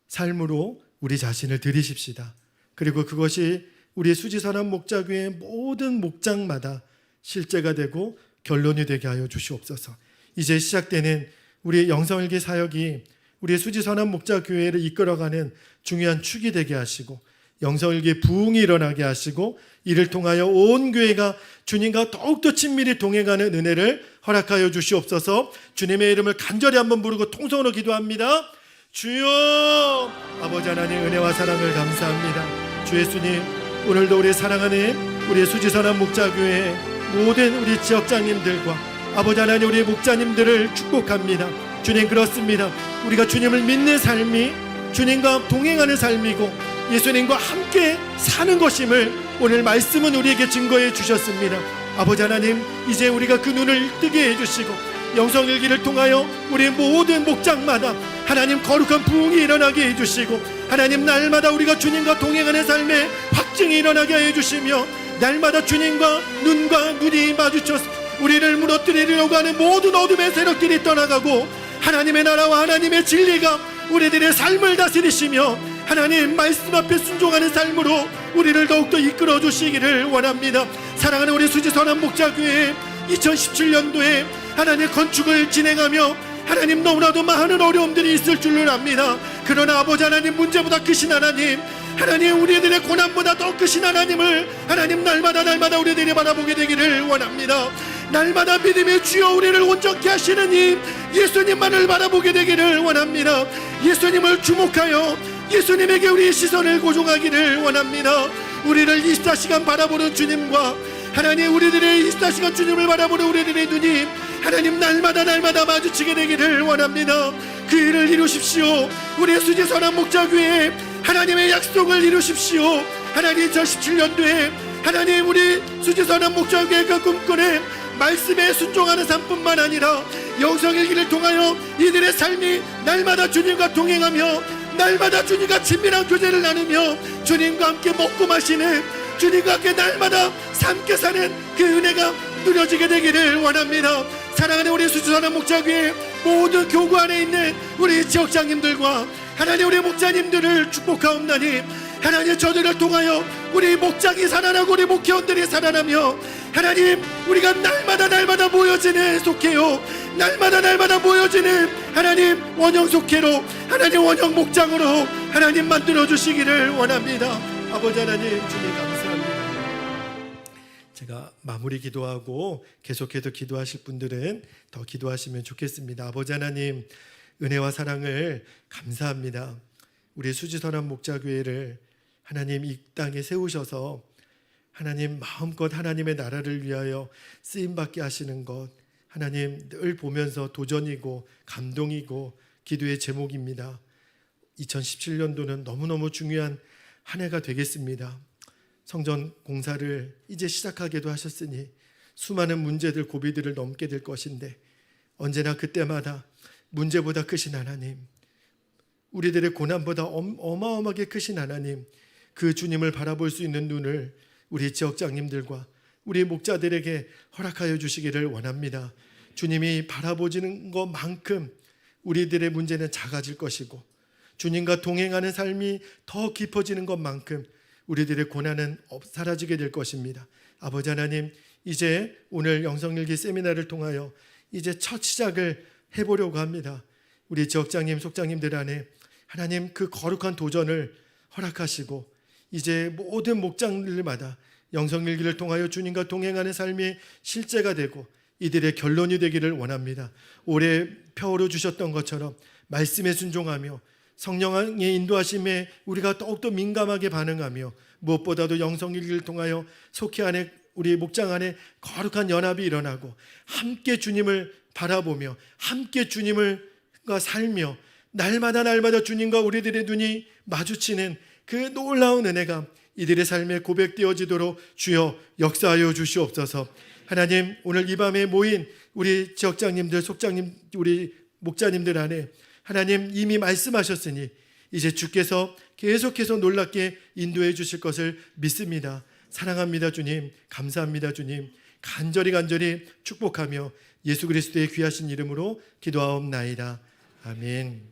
삶으로 우리 자신을 들이십시다. 그리고 그것이 우리 수지선한 목자교회 모든 목장마다 실제가 되고 결론이 되게 하여 주시옵소서. 이제 시작되는 우리의 영성일기 사역이 우리 수지선한 목자교회를 이끌어가는 중요한 축이 되게 하시고, 영성일기의 부흥이 일어나게 하시고, 이를 통하여 온 교회가 주님과 더욱더 친밀히 동행하는 은혜를 허락하여 주시옵소서. 주님의 이름을 간절히 한번 부르고 통성으로 기도합니다. 주여, 아버지 하나님 은혜와 사랑을 감사합니다. 주 예수님, 오늘도 우리 사랑하는 우리 수지선한 목자교회 모든 우리 지역장님들과 아버지 하나님 우리 목자님들을 축복합니다. 주님, 그렇습니다. 우리가 주님을 믿는 삶이 주님과 동행하는 삶이고 예수님과 함께 사는 것임을 오늘 말씀은 우리에게 증거해 주셨습니다. 아버지 하나님, 이제 우리가 그 눈을 뜨게 해주시고 영성일기를 통하여 우리 모든 목장마다 하나님 거룩한 부흥이 일어나게 해주시고, 하나님 날마다 우리가 주님과 동행하는 삶에 확증이 일어나게 해주시며, 날마다 주님과 눈이 마주쳐서 우리를 무너뜨리려고 하는 모든 어둠의 세력들이 떠나가고 하나님의 나라와 하나님의 진리가 우리들의 삶을 다스리시며 하나님 말씀 앞에 순종하는 삶으로 우리를 더욱더 이끌어 주시기를 원합니다. 사랑하는 우리 수지선한 목자교회 2017년도에 하나님의 건축을 진행하며 하나님 너무나도 많은 어려움들이 있을 줄을 압니다. 그러나 아버지 하나님, 문제보다 크신 하나님, 하나님 우리들의 고난보다 더 크신 하나님을 하나님 날마다 우리들이 바라보게 되기를 원합니다. 날마다 믿음의 주여 우리를 온전케 하시는 이 예수님만을 바라보게 되기를 원합니다. 예수님을 주목하여 예수님에게 우리의 시선을 고정하기를 원합니다. 우리를 24시간 바라보는 주님과 하나님 우리들의 24시간 주님을 바라보는 우리들의 눈이 하나님 날마다 마주치게 되기를 원합니다. 그 일을 이루십시오. 우리의 수지선한 목자교회 하나님의 약속을 이루십시오. 하나님 2017년도에 하나님 우리 수지선한 목자교회가 꿈꾸는 말씀에 순종하는 삶뿐만 아니라 영성일기를 통하여 이들의 삶이 날마다 주님과 동행하며 날마다 주님과 친밀한 교제를 나누며 주님과 함께 먹고 마시는, 주님과 함께 날마다 함께 사는 그 은혜가 누려지게 되기를 원합니다. 사랑하는 우리 수지선한 목자교회 모든 교구 안에 있는 우리 지역장님들과 하나님 우리 목자님들을 축복하옵나니 하나님 저들을 통하여 우리 목장이 살아나고 우리 목회원들이 살아나며 하나님 우리가 날마다 모여지는 속회요, 날마다 모여지는 하나님 원형 속회로 하나님 원형 목장으로 하나님 만들어 주시기를 원합니다. 아버지 하나님, 주님 감사합니다. 제가 마무리 기도하고 계속해서 기도하실 분들은 더 기도하시면 좋겠습니다. 아버지 하나님, 은혜와 사랑을 감사합니다. 우리 수지선한 목자교회를 하나님 이 땅에 세우셔서 하나님 마음껏 하나님의 나라를 위하여 쓰임받게 하시는 것, 하나님 늘 보면서 도전이고 감동이고 기도의 제목입니다. 2017년도는 너무너무 중요한 한 해가 되겠습니다. 성전 공사를 이제 시작하기도 하셨으니 수많은 문제들, 고비들을 넘게 될 것인데 언제나 그때마다 문제보다 크신 하나님, 우리들의 고난보다 어마어마하게 크신 하나님, 그 주님을 바라볼 수 있는 눈을 우리 지역장님들과 우리 목자들에게 허락하여 주시기를 원합니다. 주님이 바라보지는 것만큼 우리들의 문제는 작아질 것이고 주님과 동행하는 삶이 더 깊어지는 것만큼 우리들의 고난은 사라지게 될 것입니다. 아버지 하나님, 이제 오늘 영성일기 세미나를 통하여 이제 첫 시작을 해보려고 합니다. 우리 지역장님, 속장님들 안에 하나님 그 거룩한 도전을 허락하시고 이제 모든 목장들마다 영성일기를 통하여 주님과 동행하는 삶이 실제가 되고 이들의 결론이 되기를 원합니다. 올해 표로 주셨던 것처럼 말씀에 순종하며 성령의 인도하심에 우리가 더욱더 민감하게 반응하며 무엇보다도 영성일기를 통하여 속히 안에 우리 목장 안에 거룩한 연합이 일어나고 함께 주님을 바라보며 함께 주님과 살며 날마다 주님과 우리들의 눈이 마주치는 그 놀라운 은혜가 이들의 삶에 고백되어지도록 주여 역사하여 주시옵소서. 하나님, 오늘 이 밤에 모인 우리 지역장님들, 속장님, 우리 목자님들 안에 하나님 이미 말씀하셨으니 이제 주께서 계속해서 놀랍게 인도해 주실 것을 믿습니다. 사랑합니다 주님, 감사합니다 주님. 간절히 축복하며 예수 그리스도의 귀하신 이름으로 기도하옵나이다. 아멘.